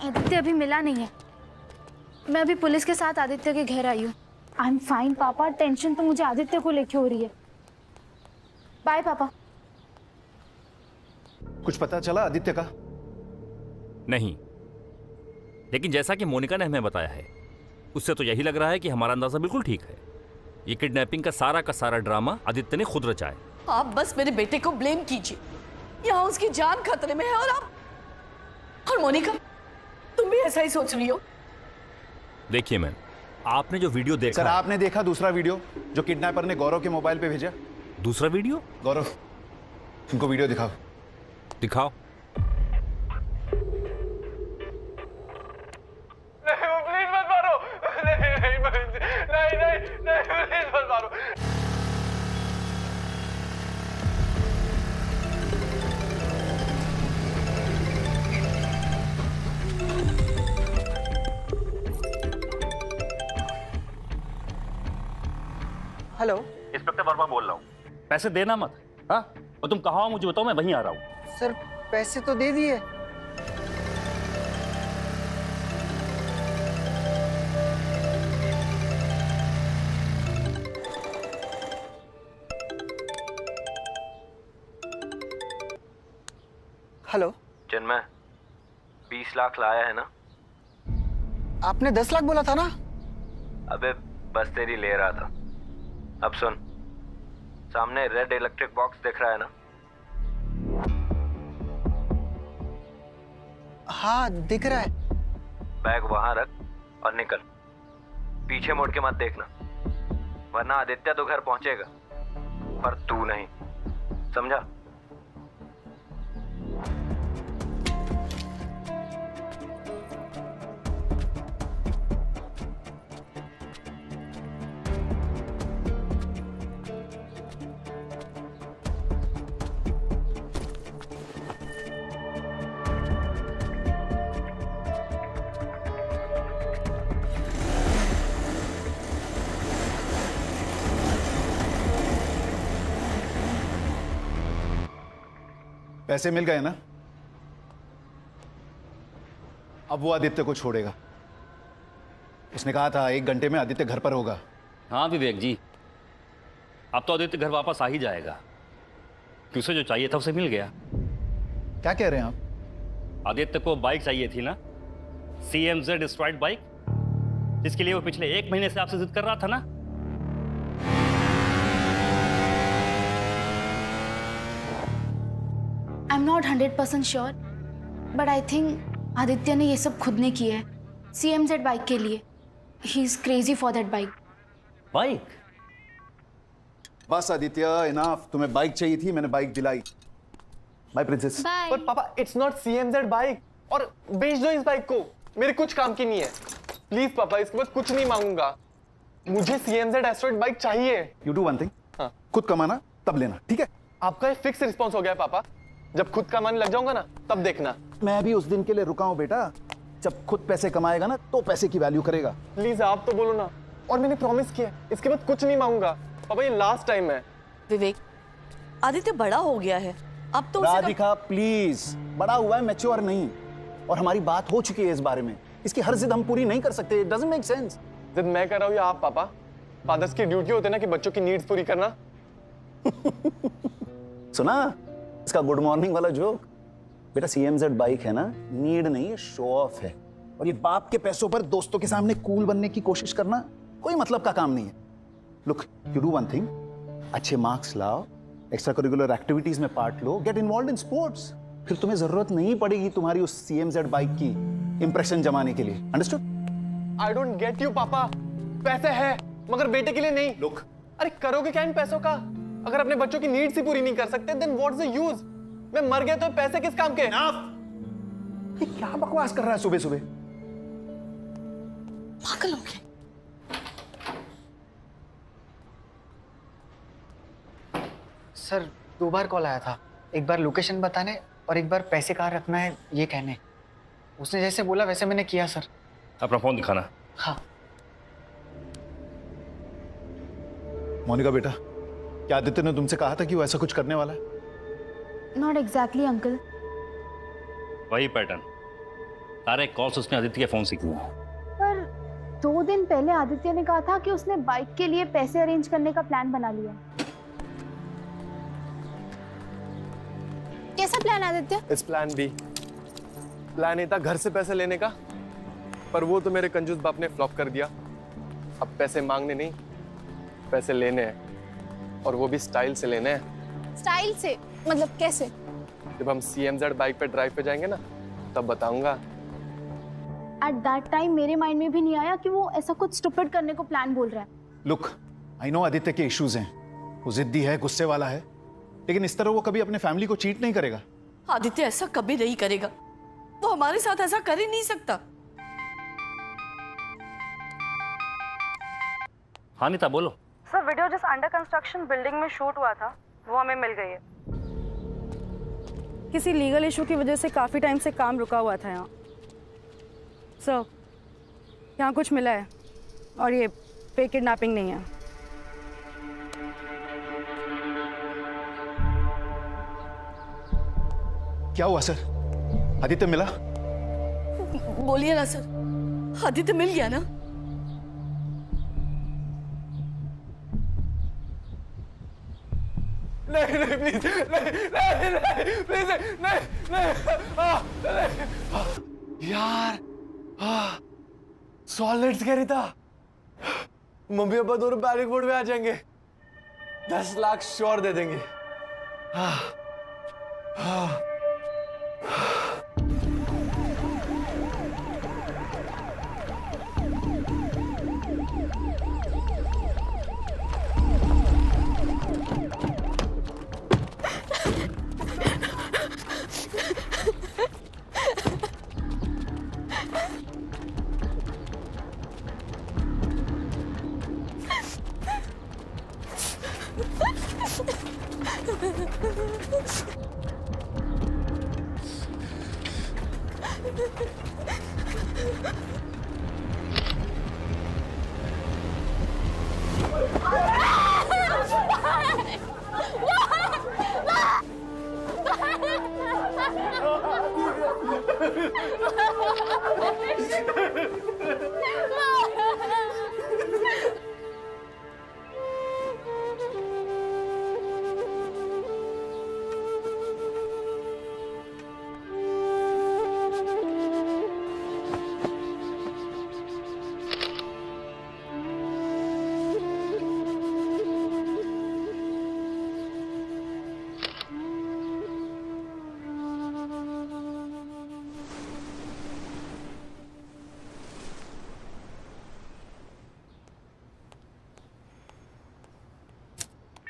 आदित्य अभी मिला नहीं है। मैं अभी पुलिस के साथ आदित्य के घर आई हूँ। आई एम फाइन पापा, टेंशन तो मुझे आदित्य को लेके हो रही है। बाय पापा। कुछ पता चला आदित्य का? नहीं, लेकिन जैसा कि मोनिका ने हमें बताया है, उससे तो यही लग रहा है कि हमारा अंदाजा बिल्कुल ठीक है। ये किडनैपिंग का सारा ड्रामा आदित्य ने खुद रचा है। आप बस मेरे बेटे को ब्लेम कीजिए। यहाँ उसकी जान खतरे में है और मोनिका, तुम भी ऐसा ही सोच रही हो? देखिए मैम, आपने जो वीडियो देखा। सर, आपने देखा दूसरा वीडियो जो किडनैपर ने गौरव के मोबाइल पे भेजा? दूसरा वीडियो? गौरव, उनको वीडियो दिखाओ। दिखाओ। प्लीज मत मारो। नहीं प्लीज मत मारो। हेलो, इंस्पेक्टर वर्मा बोल रहा हूँ। पैसे देना मत। हाँ, और तुम कहाँ हो मुझे बताओ, मैं वहीं आ रहा हूँ। सर पैसे तो दे दिए। हेलो चिन्मय, 20 लाख लाया है ना? आपने 10 लाख बोला था ना? अबे बस तेरी ले रहा था। अब सुन, सामने रेड इलेक्ट्रिक बॉक्स दिख रहा है ना? हाँ दिख रहा है। बैग वहां रख और निकल। पीछे मुड़ के मत देखना, वरना आदित्य तो घर पहुंचेगा पर तू नहीं। समझा? पैसे मिल गए ना? अब वो आदित्य को छोड़ेगा। उसने कहा था 1 घंटे में आदित्य घर पर होगा। हाँ विवेक जी, अब तो आदित्य घर वापस आ ही जाएगा, कि उसे जो चाहिए था उसे मिल गया। क्या कह रहे हैं आप? आदित्य को बाइक चाहिए थी ना, CMZ स्ट्राइड बाइक, जिसके लिए वो पिछले 1 महीने से आपसे जिद कर रहा था ना। I am not 100% sure, but I think Aditya ने ये सब खुद ने किया है, CMZ बाइक के लिए। He is crazy for that bike. Bike? बस आदित्य, इनफ। तुम्हें बाइक चाहिए थी, मैंने बाइक दिलाई। Bye princess. पर पापा इट्स नॉट CMZ बाइक, और बेच दो इस बाइक को, मेरे कुछ काम की नहीं है। प्लीज पापा, इसके बाद कुछ नहीं मांगूंगा, मुझे CMZ एस्ट्रॉइड बाइक चाहिए। यू डू वन थिंग, खुद कमाना तब लेना, ठीक है? आपका एक फिक्स रिस्पॉन्स हो गया पापा, जब खुद कमाने लग जाऊंगा ना तब देखना। मैं भी उस दिन के लिए रुका हूं बेटा, जब खुद पैसे कमाएगा ना तो पैसे की वैल्यू करेगा। प्लीज आप तो बोलो ना, और मैंने प्रॉमिस किया इसके बाद कुछ नहीं मांगूंगा। पापा ये लास्ट टाइम है। विवेक, आदित्य बड़ा हो गया है, अब तो उसे राधिका प्लीज, बड़ा हुआ है, मैच्योर नहीं, और हमारी बात हो चुकी है इस बारे में। इसकी हर जिद हम पूरी नहीं कर सकते, इट डजंट मेक सेंस। जिद मैं कर रहा हूँ या आप पापा? फादर्स की ड्यूटी होती है ना कि बच्चों की नीड्स पूरी करना। सुना इसका गुड मॉर्निंग वाला जोक? बेटा CMZ बाइक है ना, नीड नहीं है, शो ऑफ है। और ये बाप के पैसों पर दोस्तों के सामने कूल बनने की कोशिश करना कोई मतलब का काम नहीं है। Look, you do one thing, अच्छे मार्क्स लाओ, एक्स्ट्रा करिकुलर एक्टिविटीज में part low, get involve in sports, फिर तुम्हें जरूरत नहीं पड़ेगी तुम्हारी उस CMZ बाइक की इंप्रेशन जमाने के लिए। Understood? I don't get you पापा, पैसे है मगर बेटे के लिए नहीं। लुक, अरे करोगे क्या इन पैसों का? अगर अपने बच्चों की नीड्स ही पूरी नहीं कर सकते, देन व्हाट्स द यूज? मैं मर गया तो पैसे किस काम के? क्या बकवास कर रहा है सुबह सुबह? पागल हो गए। सर 2 बार कॉल आया था, एक बार लोकेशन बताने और एक बार पैसे कहाँ रखना है ये कहने। उसने जैसे बोला वैसे मैंने किया सर। अपना फोन दिखाना। हाँ। मोनिका बेटा, क्या आदित्य ने तुमसे कहा था कि वो ऐसा कुछ करने वाला है? Not exactly uncle. वही पैटर्न, सारे कॉल्स उसने आदित्य के फोन से किए। पर 2 दिन पहले आदित्य ने कहा था कि उसने बाइक के लिए पैसे अरेंज करने का प्लान बना लिया। कैसा प्लान आदित्य? इस प्लान बी। प्लान ए था घर से पैसे लेने का, पर वो तो मेरे कंजूस बाप ने फ्लॉप कर दिया। अब पैसे मांगने नहीं, पैसे लेने हैं, और वो भी स्टाइल से लेने हैं। स्टाइल से मतलब कैसे? जब हम CMZ बाइक पे ड्राइव पे जाएंगे ना तब बताऊंगा। एट दैट टाइम मेरे माइंड में भी नहीं आया कि वो ऐसा कुछ स्टूपिड करने को प्लान बोल रहा है। लुक, आई नो आदित्य के इश्यूज हैं, वो जिद्दी है, गुस्से वाला है, लेकिन इस तरह वो कभी अपने फैमिली को चीट नहीं करेगा। आदित्य ऐसा कभी नहीं करेगा, वो हमारे साथ ऐसा कर ही नहीं सकता। हाँ नीता बोलो। सर वीडियो जिस अंडर कंस्ट्रक्शन बिल्डिंग में शूट हुआ था वो हमें मिल गई है। किसी लीगल इशू की वजह से काफ़ी टाइम से काम रुका हुआ था यहाँ। सर यहाँ कुछ मिला है, और ये फेक किडनैपिंग नहीं है। क्या हुआ सर? आदित्य मिला? बोलिए ना सर, आदित्य मिल गया ना? नहीं नहीं प्लीज, नहीं नहीं नहीं प्लीज, नहीं नहीं। यार सॉलिड्स कह रही था, मम्मी पापा दोनों पैनिक मोड में आ जाएंगे, 10 लाख श्योर दे देंगे।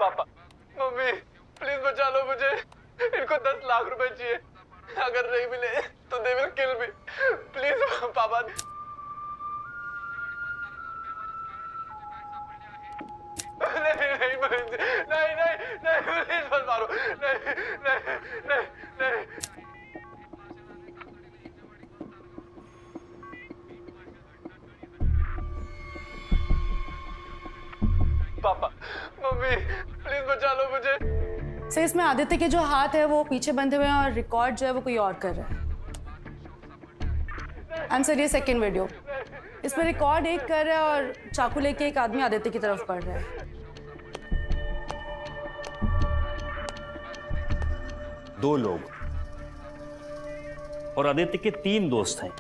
पापा मम्मी प्लीज बचा लो मुझे, इनको 10 लाख रुपए चाहिए, अगर नहीं मिले तो they will kill me, please पापा। नहीं नहीं नहीं नहीं प्लीज मत मारो, नहीं नहीं नहीं नहीं। पापा मम्मी प्लीज बचा लो मुझे। सर इसमें आदित्य के जो हाथ है वो पीछे बंधे हुए हैं और रिकॉर्ड जो है वो कोई और कर रहा है। एंड सर ये सेकेंड वीडियो, इसमें रिकॉर्ड एक कर रहा है और चाकू लेके एक आदमी आदित्य की तरफ बढ़ रहा है। 2 लोग और आदित्य के 3 दोस्त हैं,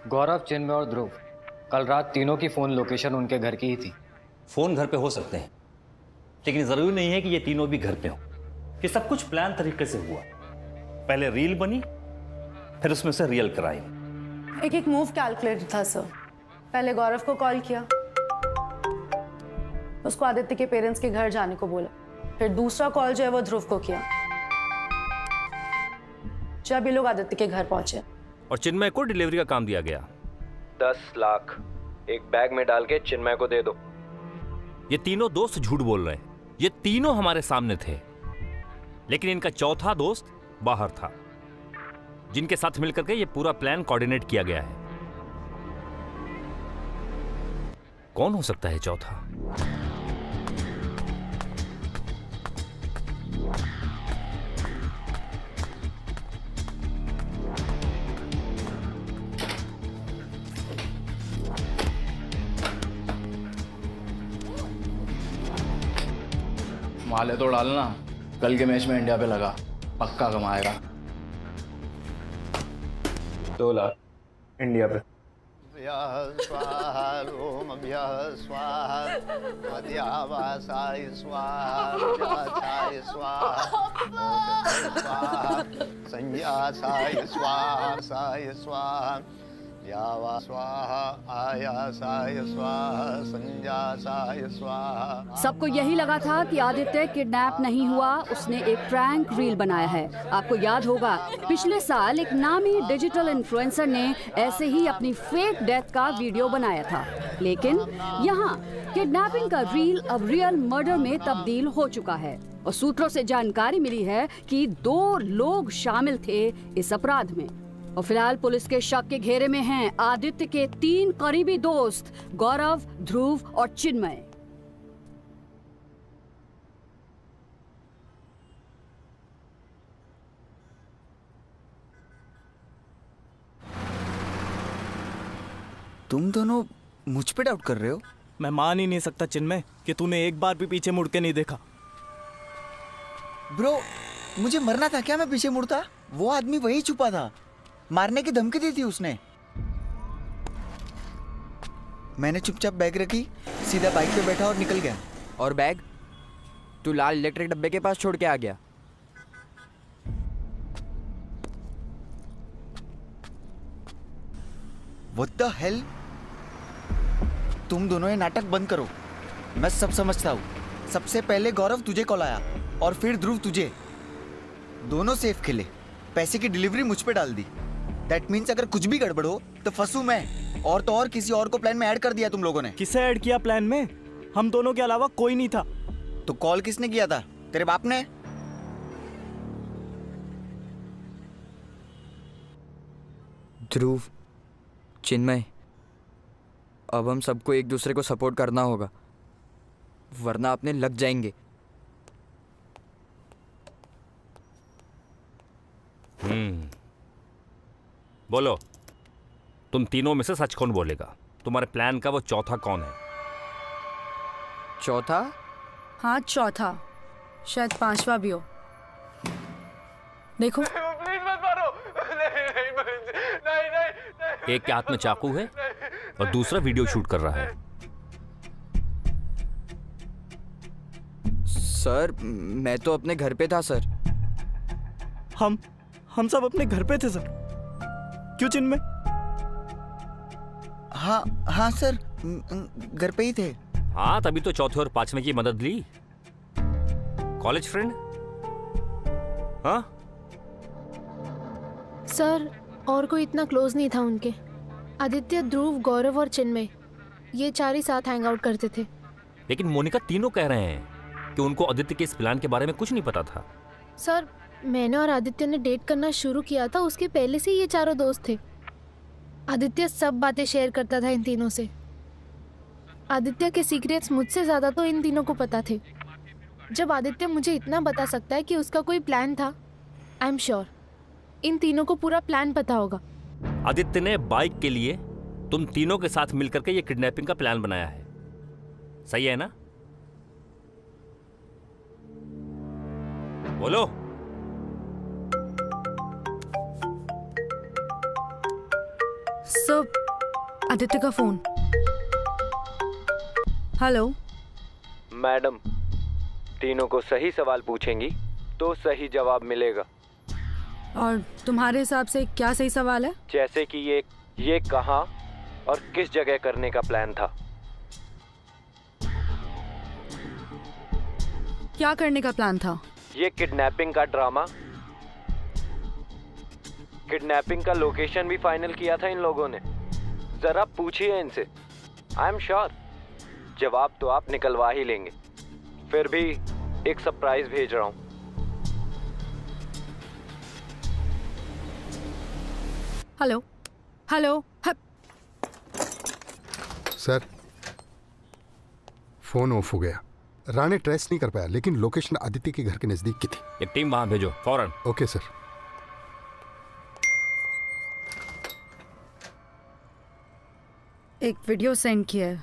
गौरव, चिन्मय और ध्रुव। कल रात तीनों की फोन लोकेशन उनके घर की ही थी। फोन घर पे हो सकते हैं, लेकिन जरूरी नहीं है कि ये तीनों भी घर पे हो। ये सब कुछ प्लान तरीके से हुआ, पहले रील बनी फिर उसमें से रियल क्राइम। एक मूव कैलकुलेटेड था सर। पहले गौरव को कॉल किया, उसको आदित्य के पेरेंट्स के घर जाने को बोला, फिर दूसरा कॉल जो है वो ध्रुव को किया जब ये लोग आदित्य के घर पहुंचे। और चिन्मय को डिलीवरी का काम दिया गया। 10 लाख एक बैग में डाल के चिन्मय को दे दो। ये तीनों दोस्त झूठ बोल रहे हैं, ये तीनों हमारे सामने थे, लेकिन इनका चौथा दोस्त बाहर था, जिनके साथ मिलकर के ये पूरा प्लान कोऑर्डिनेट किया गया है। कौन हो सकता है चौथा? माले तो डालना, कल के मैच में इंडिया पे लगा, पक्का कमाएगा। 2 लाख इंडिया पे। स्वाहा ओम स्वाहा मध्यावासाय स्वाहा व्याचाय स्वाहा संन्यासाय स्वाहा साय स्वाहा यावा स्वाहा आयासाय स्वाहा संन्यासाय स्वाहा। सबको यही लगा था कि आदित्य किडनैप नहीं हुआ, उसने एक प्रैंक रील बनाया है। आपको याद होगा पिछले साल एक नामी डिजिटल इन्फ्लुएंसर ने ऐसे ही अपनी फेक डेथ का वीडियो बनाया था, लेकिन यहाँ किडनैपिंग का रील अब रियल मर्डर में तब्दील हो चुका है और सूत्रों से जानकारी मिली है कि 2 लोग शामिल थे इस अपराध में। और फिलहाल पुलिस के शक के घेरे में हैं आदित्य के 3 करीबी दोस्त गौरव, ध्रुव और चिन्मय। तुम दोनों मुझ पे डाउट कर रहे हो? मैं मान ही नहीं सकता चिन्मय कि तूने एक बार भी पीछे मुड़ के नहीं देखा। ब्रो, मुझे मरना था क्या? मैं पीछे मुड़ता? वो आदमी वही छुपा था, मारने की धमकी दी थी उसने। मैंने चुपचाप बैग रखी, सीधा बाइक पे बैठा और निकल गया। और बैग तू लाल इलेक्ट्रिक डब्बे के पास छोड़ के आ गया। What the hell? तुम दोनों ये नाटक बंद करो। मैं सब समझता हूँ। सबसे पहले गौरव तुझे कॉल आया और फिर ध्रुव तुझे। दोनों सेफ खेले, पैसे की डिलीवरी मुझ पे डाल दी। दैट मीन्स अगर कुछ भी गड़बड़ हो तो फंसू मैं, और तो और किसी और को प्लान में ऐड कर दिया तुम लोगों ने। किसे ऐड किया प्लान में? हम दोनों के अलावा कोई नहीं था। तो कॉल किसने किया था? तेरे बाप ने? ध्रुव, चिन्मय, अब हम सबको एक दूसरे को सपोर्ट करना होगा, वरना अपने लग जाएंगे। बोलो, तुम तीनों में से सच कौन बोलेगा? तुम्हारे प्लान का वो चौथा कौन है? चौथा? हाँ चौथा, शायद 5वां भी हो। देखो प्लीज मत मारो। नहीं। एक के हाथ में चाकू है और दूसरा वीडियो शूट कर रहा है। सर, मैं तो अपने घर पे था सर। हम सब अपने घर पे थे सर। क्यों चिन्मय? हाँ सर, घर पे ही थे। हाँ, तभी तो चौथे और 5वें की मदद ली। College friend? हाँ? सर और कोई इतना क्लोज नहीं था उनके। आदित्य, ध्रुव, गौरव और चिन्मय, ये 4 ही साथ हैंग आउट करते थे। लेकिन मोनिका तीनों कह रहे हैं कि उनको आदित्य के इस प्लान के बारे में कुछ नहीं पता था। सर मैंने और आदित्य ने डेट करना शुरू किया था उसके पहले से ये चारों दोस्त थे। आदित्य सब बातें शेयर करता था इन तीनों से। आदित्य के सीक्रेट्स मुझसे ज़्यादा तो इन तीनों को पता थे। जब आदित्य मुझे इतना बता सकता है कि उसका कोई प्लान था, आई एम श्योर इन तीनों को पूरा प्लान पता होगा। आदित्य ने बाइक के लिए तुम तीनों के साथ मिलकर के ये किडनैपिंग का प्लान बनाया है, सही है ना? बोलो। सर, आदित्य का फोन। हेलो मैडम, तीनों को सही सवाल पूछेंगी तो सही जवाब मिलेगा। और तुम्हारे हिसाब से क्या सही सवाल है? जैसे कि ये कहाँ और किस जगह करने का प्लान था? क्या करने का प्लान था? ये किडनैपिंग का ड्रामा। किडनैपिंग का लोकेशन भी फाइनल किया था इन लोगों ने। जरा पूछिए इनसे, आई एम श्योर जवाब तो आप निकलवा ही लेंगे। फिर भी एक सरप्राइज भेज रहा हूँ। Hello hello. Sir, phone of हो गया। राणे ट्रेस नहीं कर पाया, लेकिन लोकेशन आदित्य के घर के नजदीक की थी। एक टीम वहां भेजो फौरन। Okay sir. एक वीडियो सेंड किया है।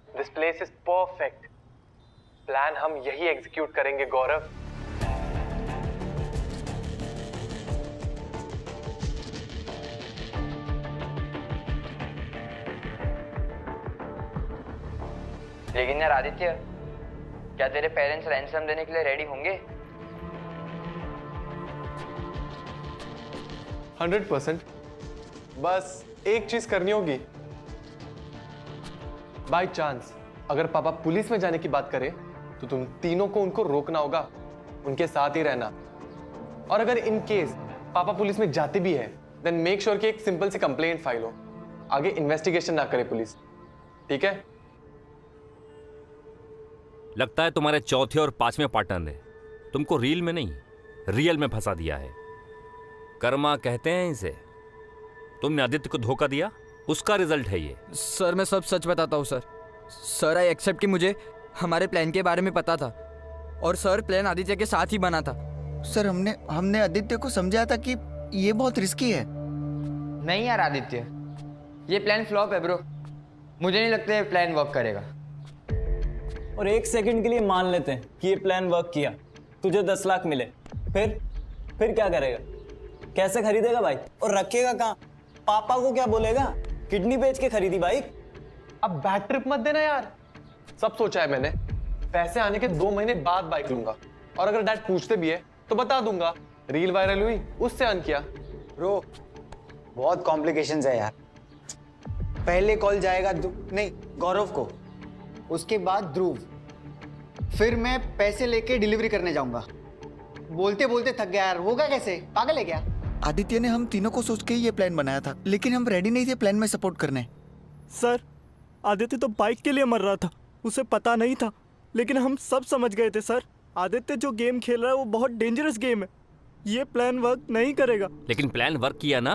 This place is perfect. Plan हम यही एग्जीक्यूट करेंगे गौरव। लेकिन यार आदित्य, क्या तेरे पेरेंट्स रैंसम देने के लिए रेडी होंगे? 100%। बस एक चीज करनी होगी। बाय चांस अगर पापा पुलिस में जाने की बात करें तो तुम तीनों को उनको रोकना होगा, उनके साथ ही रहना। और अगर इन केस पापा पुलिस में जाते भी है, देन मेक श्योर कि एक सिंपल सी कंप्लेंट फाइल हो, आगे इन्वेस्टिगेशन ना करे पुलिस। ठीक है? लगता है तुम्हारे चौथे और पांचवें पार्टनर ने तुमको रील में नहीं रियल में फंसा दिया है। कर्मा कहते हैं इसे। तुमने आदित्य को धोखा दिया, उसका रिजल्ट है ये। सर मैं सब सच बताता हूँ सर। सर आई एक्सेप्ट कि मुझे हमारे प्लान के बारे में पता था और सर प्लान आदित्य के साथ ही बना था। सर हमने आदित्य को समझाया था कि ये बहुत रिस्की है। नहीं यार आदित्य, ये प्लान फ्लॉप है ब्रो। मुझे नहीं लगता ये प्लान वर्क करेगा। और एक सेकंड के लिए मान लेते हैं कि ये प्लान वर्क किया, तुझे 10 लाख मिले, फिर क्या करेगा? कैसे खरीदेगा बाइक और रखेगा कहाँ? पापा को क्या बोलेगा? किडनी बेच के खरीदी बाइक। अब बैड ट्रिप मत देना यार। सब सोचा है मैंने। पैसे आने के 2 महीने बाद बाइक लूंगा, और अगर डैड पूछते भी है तो बता दूंगा रील वायरल हुई, उससे अर्न किया। ब्रो बहुत कॉम्प्लिकेशंस है यार। पहले कॉल जाएगा नहीं गौरव को, उसके बाद ध्रुव, फिर मैं पैसे लेके डिलीवरी करने जाऊंगा। बोलते बोलते थक गया यार। होगा कैसे? पागल है क्या? आदित्य ने हम तीनों को सोच के ही ये प्लान बनाया था, लेकिन हम रेडी नहीं थे प्लान में सपोर्ट करने। सर आदित्य तो बाइक के लिए मर रहा था, उसे पता नहीं था, लेकिन हम सब समझ गए थे सर। आदित्य जो गेम खेल रहा है वो बहुत डेंजरस गेम है, ये प्लान वर्क नहीं करेगा। लेकिन प्लान वर्क किया ना,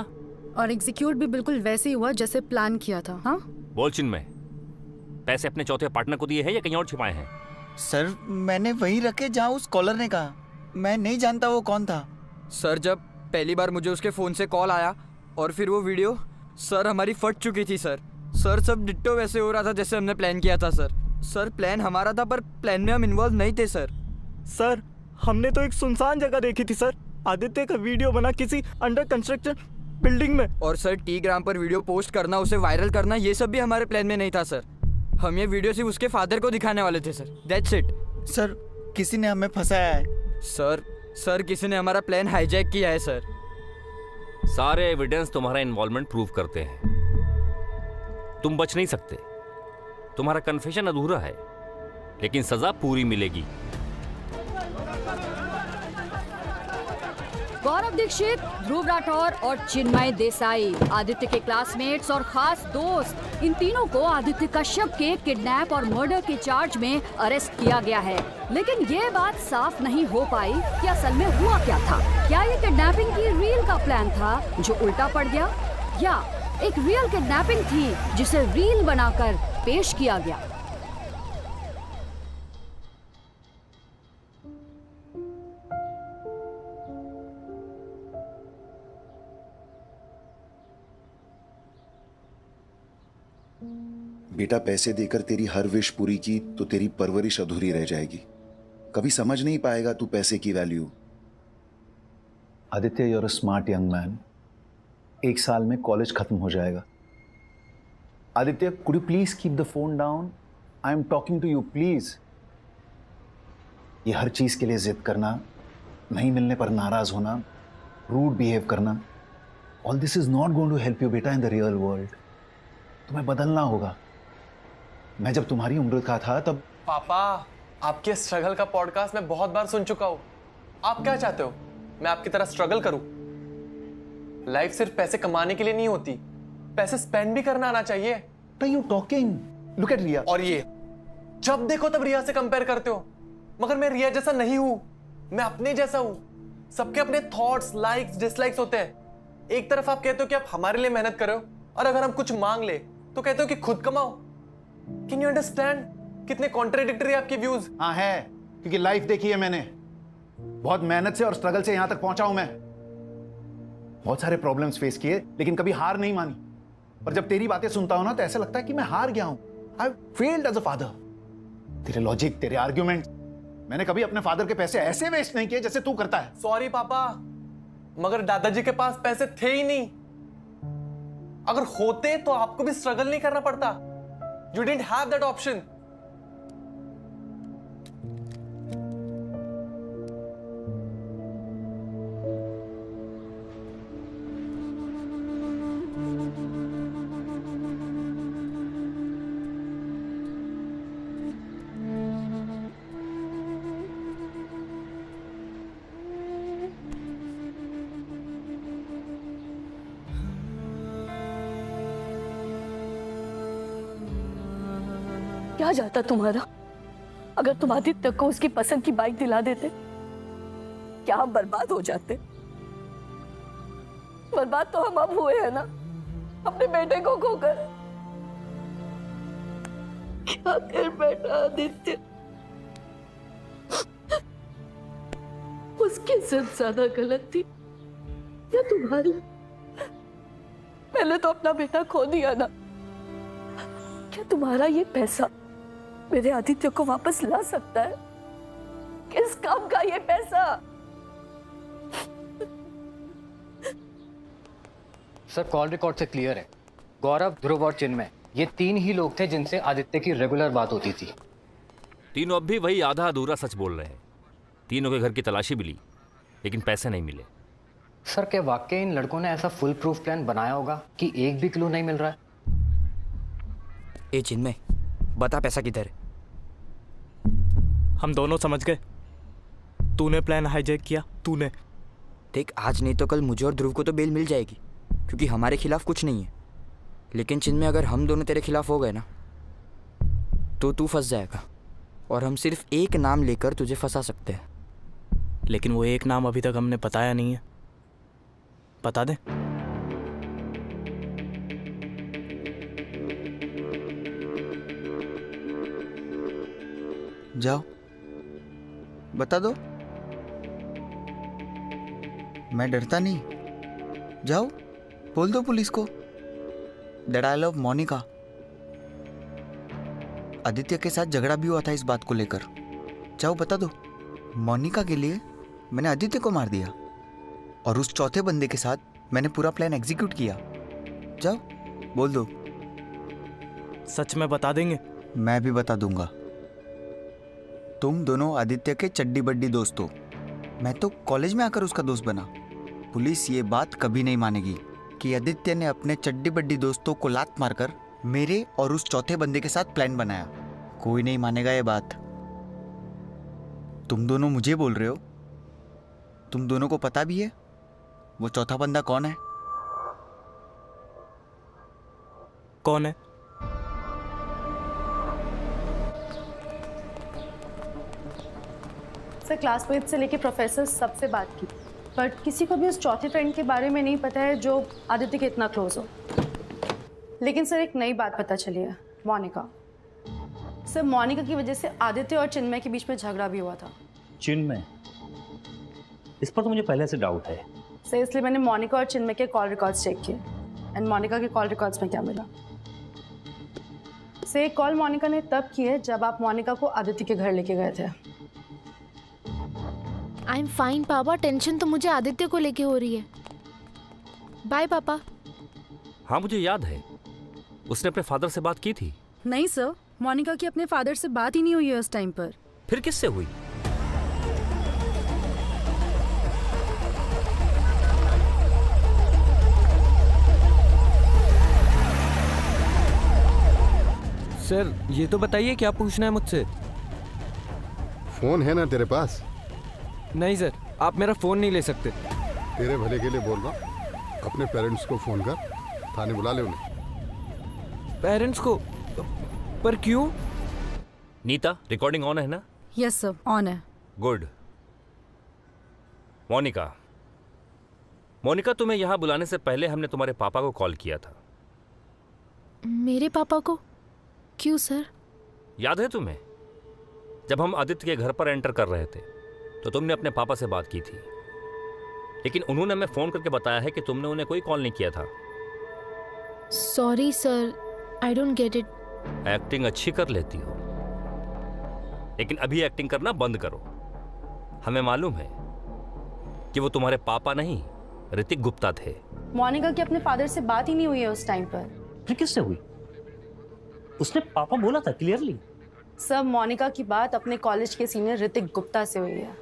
और एग्जीक्यूट भी बिल्कुल वैसे ही हुआ जैसे प्लान किया था। हाँ बोल चिन्मय, पैसे अपने चौथे पार्टनर को दिए हैं या कहीं और छिपाए हैं? सर मैंने वहीं रखे जहाँ उस कॉलर ने कहा। मैं नहीं जानता वो कौन था। सर जब पहली बार मुझे उसके फ़ोन से कॉल आया और फिर वो वीडियो, सर हमारी फट चुकी थी सर। सब डिट्टो वैसे हो रहा था जैसे हमने प्लान किया था सर। प्लान हमारा था पर प्लान में हम इन्वॉल्व नहीं थे सर। हमने तो एक सुनसान जगह देखी थी सर, आदित्य का वीडियो बना किसी अंडर कंस्ट्रक्शन बिल्डिंग में। और सर टीग्राम पर वीडियो पोस्ट करना, उसे वायरल करना, ये सब भी हमारे प्लान में नहीं था सर। हम ये वीडियो सिर्फ उसके फादर को दिखाने वाले थे सर। That's it. सर किसी ने हमें फंसाया है। सर किसी ने हमारा प्लान हाईजैक किया है सर। सारे एविडेंस तुम्हारा इन्वॉल्वमेंट प्रूव करते हैं। तुम बच नहीं सकते, तुम्हारा कन्फेशन अधूरा है। लेकिन सजा पूरी मिलेगी। गौरव दीक्षित, ध्रुव राठौर और चिन्मय देसाई, आदित्य के क्लासमेट्स और खास दोस्त, इन तीनों को आदित्य कश्यप के किडनैप और मर्डर के चार्ज में अरेस्ट किया गया है। लेकिन ये बात साफ नहीं हो पाई कि असल में हुआ क्या था। क्या ये किडनैपिंग की रील का प्लान था जो उल्टा पड़ गया, या एक रियल किडनैपिंग थी जिसे रील बनाकर पेश किया गया। बेटा, पैसे देकर तेरी हर विश पूरी की तो तेरी परवरिश अधूरी रह जाएगी। कभी समझ नहीं पाएगा तू पैसे की value. Aditya, you're a smart young man. 1 साल में कॉलेज खत्म हो जाएगा। Aditya, could you please keep the phone down? I am talking to you, please. ये हर चीज के लिए जिद करना, नहीं मिलने पर नाराज होना, रूड बिहेव करना, all this is not going to help you बेटा इन द रियल वर्ल्ड। तुम्हें बदलना होगा। मैं जब तुम्हारी उम्र का था तब। पापा, आपके स्ट्रगल का पॉडकास्ट मैं बहुत बार सुन चुका हूं। आप क्या चाहते हो, मैं आपकी तरह स्ट्रगल करूं? लाइफ सिर्फ पैसे कमाने के लिए नहीं होती, पैसे स्पेंड भी करना आना चाहिए। यू टॉकिंग, लुक एट रिया। और ये जब देखो तब रिया से कंपेयर करते हो, मगर मैं रिया जैसा नहीं हूं, मैं अपने जैसा हूं। सबके अपने थॉट्स, लाइक्स, डिसलाइक्स होते हैं। एक तरफ आप कहते हो कि आप हमारे लिए मेहनत करो, और अगर हम कुछ मांग ले तो कहते हो कि खुद कमाओ। कैन यू अंडरस्टैंड कितने कॉन्ट्राडिक्टरी आपके व्यूज? हाँ है, क्योंकि लाइफ देखी है मैंने। बहुत मेहनत से और स्ट्रगल से यहां तक पहुंचा हूं मैं। बहुत सारे प्रॉब्लम्स फेस किए, लेकिन कभी हार नहीं मानी। और जब तेरी बातें सुनता हूं ना तो ऐसा लगता है कि मैं हार गया हूं। I failed as a father. तेरे लॉजिक, तेरे आर्ग्यूमेंट, मैंने कभी अपने फादर के पैसे ऐसे वेस्ट नहीं किए जैसे तू करता है। सॉरी पापा, मगर दादाजी के पास पैसे थे ही नहीं। अगर होते तो आपको भी स्ट्रगल नहीं करना पड़ता। You didn't have that option. क्या जाता तुम्हारा अगर तुम आदित्य को उसकी पसंद की बाइक दिला देते? क्या हम बर्बाद हो जाते? बर्बाद तो हम अब हुए हैं ना, अपने बेटे को खोकर। क्या कर बैठा आदित्य? उसकी जिद ज्यादा गलत थी या तुम्हारी? मैंने तो अपना बेटा खो दिया ना। क्या तुम्हारा ये पैसा मेरे आदित्य को वापस ला सकता है? किस काम का ये पैसा? सर, कॉल रिकॉर्ड से क्लियर है। गौरव, ध्रुव और चिन्मय, ये 3 ही लोग थे जिनसे आदित्य की रेगुलर बात होती थी। तीनों अब भी वही आधा अधूरा सच बोल रहे हैं। तीनों के घर की तलाशी मिली, लेकिन पैसे नहीं मिले। सर, क्या वाकई इन लड़कों ने ऐसा फुल प्रूफ प्लान बनाया होगा कि एक भी क्लू नहीं मिल रहा है? ए चिन्मय, बता पैसा किधर है? हम दोनों समझ गए। तूने प्लान हाईजैक किया, तूने। देख, आज नहीं तो कल मुझे और ध्रुव को तो बेल मिल जाएगी, क्योंकि हमारे खिलाफ कुछ नहीं है। लेकिन चिन्मय, अगर हम दोनों तेरे खिलाफ हो गए ना तो तू फंस जाएगा, और हम सिर्फ एक नाम लेकर तुझे फंसा सकते हैं। लेकिन वो एक नाम अभी तक हमने बताया नहीं है। बता दे। जाओ, बता दो। मैं डरता नहीं। जाओ, बोल दो पुलिस को that I love Monica. Aditya के साथ झगड़ा भी हुआ था इस बात को लेकर। जाओ, बता दो। मोनिका के लिए मैंने आदित्य को मार दिया, और उस चौथे बंदे के साथ मैंने पूरा प्लान एग्जीक्यूट किया। जाओ, बोल दो। सच में बता देंगे? मैं भी बता दूंगा। तुम दोनों आदित्य के चड्डी बड्डी दोस्त हो। मैं तो कॉलेज में आकर उसका दोस्त बना। पुलिस ये बात कभी नहीं मानेगी कि आदित्य ने अपने चड्डी बड्डी दोस्तों को लात मारकर मेरे और उस चौथे बंदे के साथ प्लान बनाया। कोई नहीं मानेगा ये बात। तुम दोनों मुझे बोल रहे हो? तुम दोनों को पता भी है वो चौथा बंदा कौन है? कौन है? सर क्लासमेट से लेके प्रोफेसर सबसे बात की, बट किसी को भी उस चौथे फ्रेंड के बारे में नहीं पता है जो आदित्य के इतना क्लोज हो। लेकिन सर एक नई बात पता चली है, मोनिका। सर मोनिका की वजह से आदित्य और चिन्मय के बीच में झगड़ा भी हुआ था। चिन्मय? इस पर तो मुझे पहले से डाउट है। सर इसलिए मैंने मोनिका और चिन्मय के कॉल रिकॉर्ड्स चेक किए एंड मोनिका के कॉल रिकॉर्ड्स में क्या मिला। सर एक कॉल मोनिका ने तब की है जब आप मोनिका को आदित्य के घर लेके गए थे। आई एम फाइन पापा, टेंशन तो मुझे आदित्य को लेके हो रही है। बाय पापा। हाँ मुझे याद है, उसने अपने फादर से बात की थी। नहीं सर, मोनिका की अपने फादर से बात ही नहीं हुई है उस टाइम पर। फिर किससे हुई? सर ये तो बताइए क्या पूछना है मुझसे? फोन है ना तेरे पास? नहीं सर, आप मेरा फोन नहीं ले सकते। तेरे भले के लिए बोल रहा हूं, अपने पेरेंट्स को फोन कर, थाने बुला ले उन्हें। पेरेंट्स को? पर क्यों? नीता, रिकॉर्डिंग ऑन है ना? यस सर, ऑन है। गुड। मोनिका, मोनिका तुम्हें यहाँ बुलाने से पहले हमने तुम्हारे पापा को कॉल किया था। मेरे पापा को? क्यों सर? याद है तुम्हें? जब हम आदित्य के घर पर एंटर कर रहे थे तो तुमने अपने पापा से बात की थी, लेकिन उन्होंने हमें फोन करके बताया है कि तुमने उन्हें कोई कॉल नहीं किया था। Sorry sir, I don't get it. Acting अच्छी कर लेती हो, लेकिन अभी एक्टिंग करना बंद करो। हमें मालूम है कि वो तुम्हारे पापा नहीं, ऋतिक गुप्ता थे। मोनिका की अपने फादर से बात ही नहीं हुई है उस टाइम पर। फिर किससे हुई? उसने पापा बोला था क्लियरली। सर मोनिका की बात अपने कॉलेज के सीनियर ऋतिक गुप्ता से हुई है।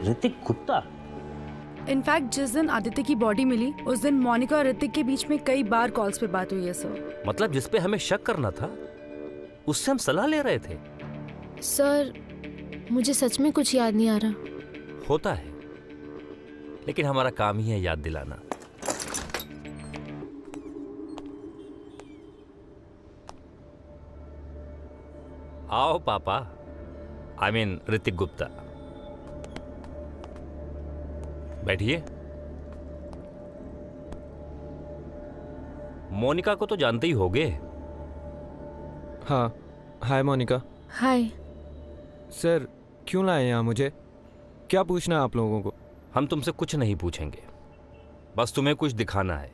ऋतिक गुप्ता? इनफैक्ट जिस दिन आदित्य की बॉडी मिली उस दिन मोनिका और ऋतिक के बीच में कई बार कॉल्स पे बात हुई है सर। मतलब जिस पे हमें शक करना था उससे हम सलाह ले रहे थे। सर मुझे सच में कुछ याद नहीं आ रहा। होता है, लेकिन हमारा काम ही है याद दिलाना। आओ पापा, आई मीन ऋतिक गुप्ता, बैठिए। मोनिका को तो जानते ही होगे। हाँ, हाय मोनिका। हाय। सर क्यों लाए यहाँ मुझे? क्या पूछना है आप लोगों को? हम तुमसे कुछ नहीं पूछेंगे, बस तुम्हें कुछ दिखाना है।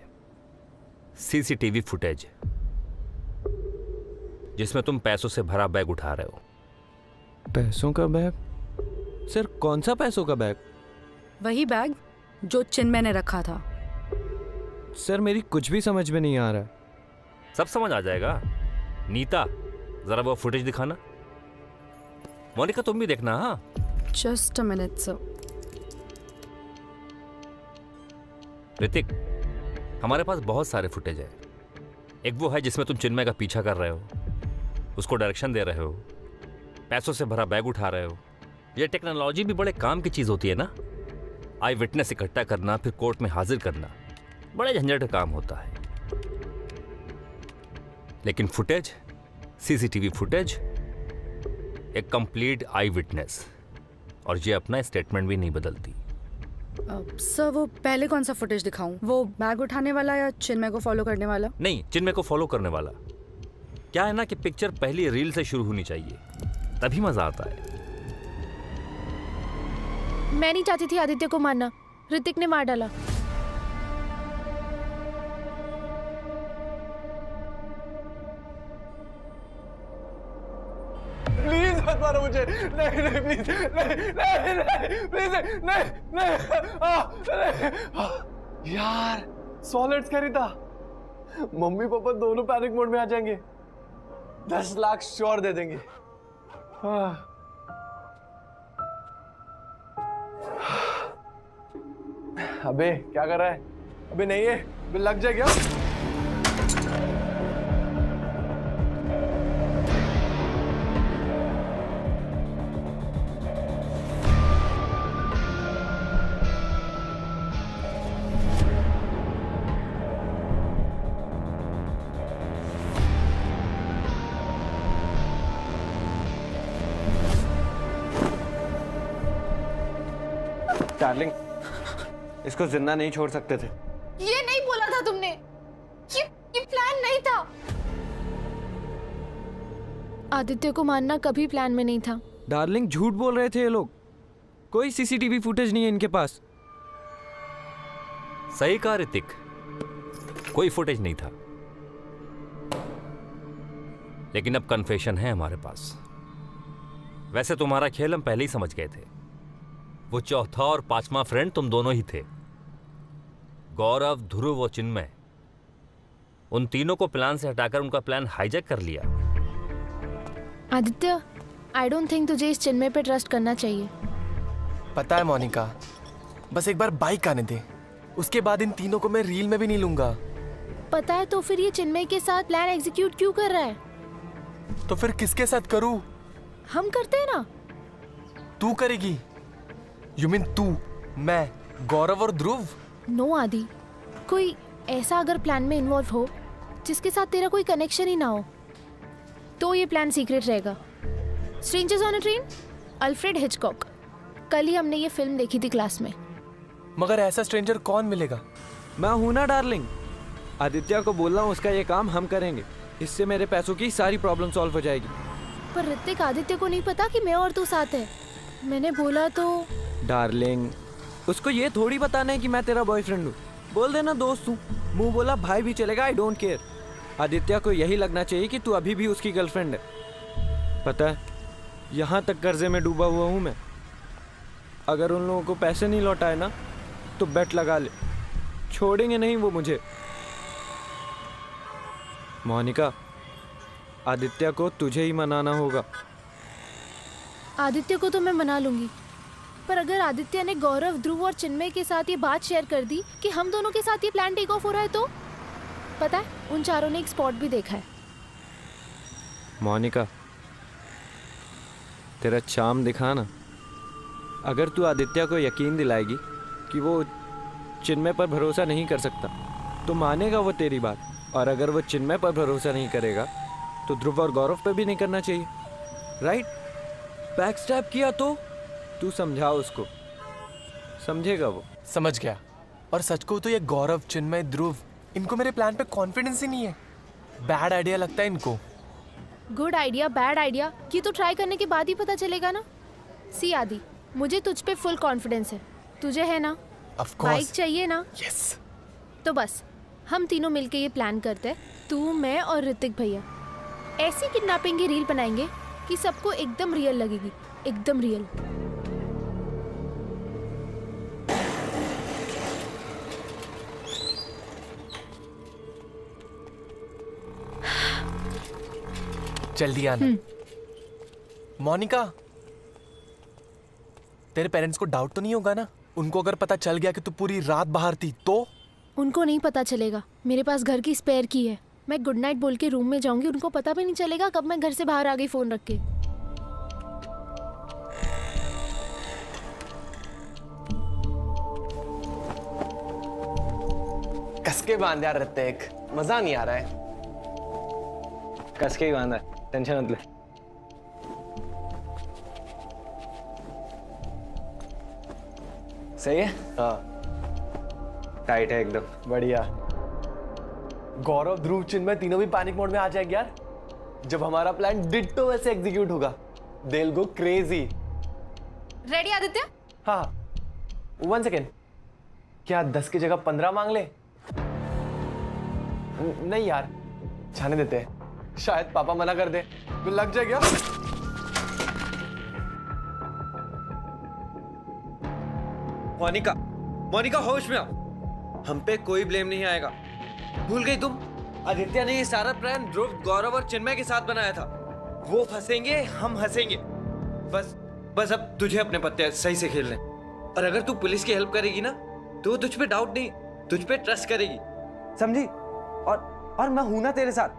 सीसीटीवी फुटेज जिसमें तुम पैसों से भरा बैग उठा रहे हो। पैसों का बैग? सर कौन सा पैसों का बैग? वही बैग जो चिन्मय ने रखा था। सर मेरी कुछ भी समझ में नहीं आ रहा है। सब समझ आ जाएगा। नीता, जरा वो फुटेज दिखाना। मोनिका तुम भी देखना। हाँ just a minute sir. Hrithik, हमारे पास बहुत सारे फुटेज है। एक वो है जिसमें तुम चिन्मय का पीछा कर रहे हो, उसको डायरेक्शन दे रहे हो, पैसों से भरा बैग उठा रहे हो। ये टेक्नोलॉजी भी बड़े काम की चीज होती है ना। आई विटनेस इकट्ठा करना, फिर कोर्ट में हाजिर करना, बड़े झंझट का काम होता है। लेकिन फुटेज, सीसीटीवी फुटेज, एक कंप्लीट आई विटनेस, और ये अपना स्टेटमेंट भी नहीं बदलती। सर वो पहले कौन सा फुटेज दिखाऊं? वो बैग उठाने वाला या चिन्मय को फॉलो करने वाला? नहीं, चिन्मय को फॉलो करने वाला। क्या है ना कि पिक्चर पहली रील से शुरू होनी चाहिए, तभी मजा आता है। मैं नहीं चाहती थी आदित्य को मारना, ऋतिक ने मार डाला। प्लीज मत मारो मुझे। नहीं नहीं प्लीज, नहीं नहीं नहीं प्लीज, नहीं नहीं। यार सॉलिड्स कह रही था, मम्मी पापा दोनों पैनिक मोड में आ जाएंगे। 10 लाख श्योर दे देंगे। अबे क्या कर रहा है? अबे नहीं है, अबे लग जाए क्या? डार्लिंग, इसको जिंदा नहीं छोड़ सकते थे। ये नहीं बोला था तुमने। ये प्लान नहीं था। आदित्य को मारना कभी प्लान में नहीं था। डार्लिंग, झूठ बोल रहे थे ये लोग। कोई सीसीटीवी फुटेज नहीं है इनके पास। सही कहा ऋतिक, कोई फुटेज नहीं था, लेकिन अब कन्फेशन है हमारे पास। वैसे तुम्हारा खेल हम पहले ही समझ गए थे। वो चौथा और पांचवा फ्रेंड तुम दोनों ही थे, गौरव, ध्रुव और चिन्मय। उन तीनों को प्लान से हटाकर उनका प्लान हाईजैक कर लिया। आदित्य, आई डोंट थिंक तुझे इस चिन्मय पे ट्रस्ट करना चाहिए। पता है मोनिका, बस एक बार बाइक आने दे, उसके बाद इन तीनों को मैं रील में भी नहीं लूंगा। पता है, तो फिर ये चिन्मय के साथ प्लान एग्जीक्यूट क्यों कर रहा है? तो फिर किसके साथ करूं? हम करते हैं ना। तू करेगी? यू मीन तू, मैं, गौरव और ध्रुव? नो आदि, कोई ऐसा अगर प्लान में इन्वॉल्व हो जिसके साथ तेरा कोई कनेक्शन ही ना हो, तो ये प्लान सीक्रेट रहेगा। Strangers on a train, Alfred Hitchcock. कल ही हमने ये फिल्म देखी थी क्लास में। मगर ऐसा स्ट्रेंजर कौन मिलेगा? मैं हूं ना डार्लिंग। आदित्य को बोल रहा हूं, उसका ये काम हम करेंगे। इससे मेरे पैसों की सारी प्रॉब्लम सॉल्व हो जाएगी। पर ऋतिक, आदित्य को नहीं पता कि मैं और तू साथ है। मैंने बोला तो। डार्लिंग, उसको ये थोड़ी बताना है कि मैं तेरा बॉयफ्रेंड हूँ। बोल देना दोस्त हूँ। मुंह बोला भाई भी चलेगा, आई डोंट केयर। आदित्य को यही लगना चाहिए कि तू अभी भी उसकी गर्लफ्रेंड है। पता है, यहाँ तक कर्जे में डूबा हुआ हूँ मैं। अगर उन लोगों को पैसे नहीं लौटाए ना, तो बेट लगा ले, छोड़ेंगे नहीं वो मुझे। मोनिका, आदित्य को तुझे ही मनाना होगा। आदित्य को तो मैं मना लूंगी, पर अगर आदित्य ने गौरव, ध्रुव और चिन्मय के साथ ये बात शेयर कर दी कि हम दोनों के साथ ये प्लान टेक ऑफ हो रहा है, तो पता है, उन चारों ने एक स्पॉट भी देखा है। मोनिका, तेरा चार्म दिखा ना। अगर तू आदित्य को यकीन दिलाएगी कि वो चिन्मय पर भरोसा नहीं कर सकता, तो मानेगा वो तेरी बात। और अगर वो चिन्मय पर भरोसा नहीं करेगा, तो ध्रुव और गौरव पर भी नहीं करना चाहिए, राइट? बैक स्टैप किया तो तू समझा उसको, समझेगा वो। समझ गया। और सच को तो ये गौरव, चिन्मय, ध्रुव, इनको मेरे प्लान पे कॉन्फिडेंस ही नहीं है। बैड आइडिया लगता है इनको। गुड आइडिया, बैड आइडिया, ये तो ट्राई करने के बाद ही पता चलेगा ना। सी आदि, मुझे तुझ पे फुल कॉन्फिडेंस है। तुझे है ना? Of course. बाइक चाहिए ना? यस। तो बस हम तीनों मिलके ये प्लान करते हैं, तू, मैं और ऋतिक भैया। ऐसी किडनैपिंग की रील बनाएंगे कि सबको एकदम रियल लगेगी, एकदम रियल। जल्दी आना। मोनिका, तेरे पेरेंट्स को डाउट तो नहीं होगा ना? उनको अगर पता चल गया कि तू पूरी रात बाहर थी तो? उनको नहीं पता चलेगा, मेरे पास घर की स्पेयर की है। मैं गुड नाइट बोल के रूम में जाऊंगी, उनको पता भी नहीं चलेगा कब मैं घर से बाहर आ गई फोन रख के। कस के बांध यार ऋतिक, मजा नहीं आ रहा है। कस के ही बांधा है, टेंशन मत ले। सही है? हाँ, टाइट है एकदम। बढ़िया। गौरव, ध्रुव, चिन्मय तीनों भी पैनिक मोड में आ जाएंगे यार, जब हमारा प्लान डिट्टो वैसे एग्जीक्यूट होगा। They'll go crazy। Ready Aditya? हाँ, 1 सेकेंड। क्या 10 की जगह 15 मांग ले? नहीं यार, जाने देते हैं, शायद पापा मना कर दे। तो लग जाएगा। मोनिका, मोनिका होश में आओ। हम पे कोई ब्लेम नहीं आएगा। भूल गई तुम? आदित्य ने ये सारा प्लान ध्रुव, गौरव और चिन्मय के साथ बनाया था। वो फंसेंगे, हम हंसेंगे। बस अब तुझे अपने पत्ते सही से खेलने। और अगर तू पुलिस की हेल्प करेगी ना, तो वो तुझ पे डाउट नहीं, तुझ पे ट्रस्ट करेगी, समझी? और मैं हूं ना तेरे साथ।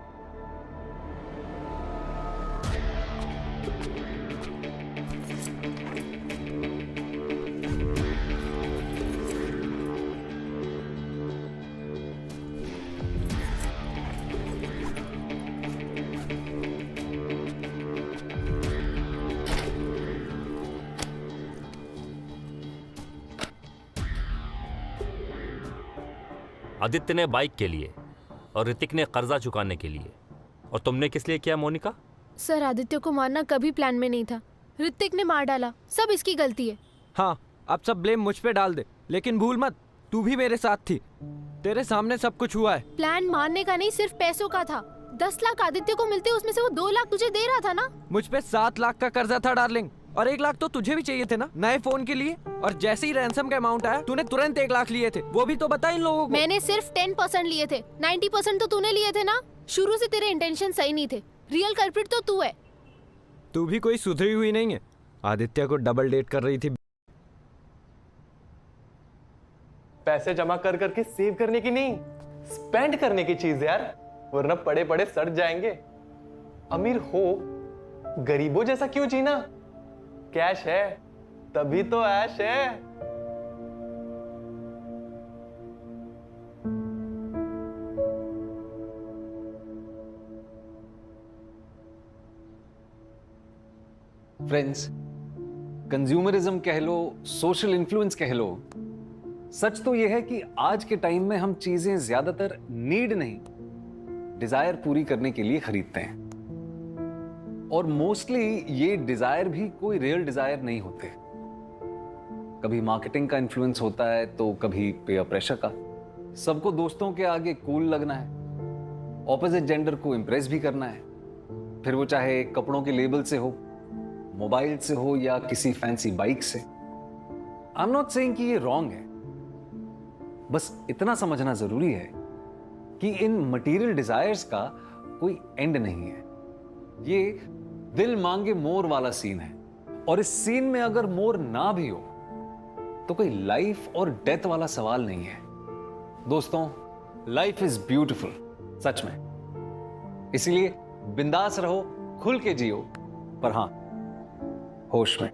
आदित्य ने बाइक के लिए और ऋतिक ने कर्जा चुकाने के लिए। और तुमने किस लिए किया मोनिका? सर आदित्य को मारना कभी प्लान में नहीं था, ऋतिक ने मार डाला, सब इसकी गलती है। हाँ, अब सब ब्लेम मुझ पे डाल दे, लेकिन भूल मत तू भी मेरे साथ थी, तेरे सामने सब कुछ हुआ है। प्लान मारने का नहीं, सिर्फ पैसों का था। 10 लाख आदित्य को मिलते, उसमें से वो 2 लाख तुझे दे रहा था ना। मुझ पे 7 लाख का कर्जा था डार्लिंग, और 1 लाख तो तुझे भी चाहिए थे ना नए फोन के लिए। और जैसे ही रैंसम का अमाउंट आया तूने तुरंत 1 लाख लिए थे, वो भी तो बता इन लोगों को। मैंने सिर्फ 10% लिए थे, 90% तो तूने लिए थे ना। शुरू से तेरे इंटेंशन सही नहीं थे, रियल कल्प्रिट तो तू है। तू भी कोई सुधरी हुई नहीं है, आदित्य को डबल डेट कर रही थी। पैसे जमा कर करके सेव करने की नहीं, स्पेंड करने की चीज यार, वरना पड़े पड़े सड़ जाएंगे। अमीर हो, गरीबों जैसा क्यों जीना? कैश है तभी तो ऐश है। फ्रेंड्स, कंज्यूमरिज्म कह लो, सोशल इन्फ्लुएंस कह लो, सच तो यह है कि आज के टाइम में हम चीजें ज्यादातर नीड नहीं, डिजायर पूरी करने के लिए खरीदते हैं। और मोस्टली ये डिजायर भी कोई रियल डिजायर नहीं होते। कभी मार्केटिंग का इन्फ्लुएंस होता है तो कभी पेयर प्रेशर का। सबको दोस्तों के आगे कूल लगना है, ऑपोजिट जेंडर को इंप्रेस भी करना है, फिर वो चाहे कपड़ों के लेबल से हो, मोबाइल से हो या किसी फैंसी बाइक से। आई एम नॉट सेइंग कि ये रॉन्ग है, बस इतना समझना जरूरी है कि इन मटेरियल डिजायर्स का कोई एंड नहीं है। ये दिल मांगे मोर वाला सीन है, और इस सीन में अगर मोर ना भी हो तो कोई लाइफ और डेथ वाला सवाल नहीं है। दोस्तों, लाइफ इज ब्यूटीफुल, सच में। इसलिए बिंदास रहो, खुल के जियो, पर हां, होश में।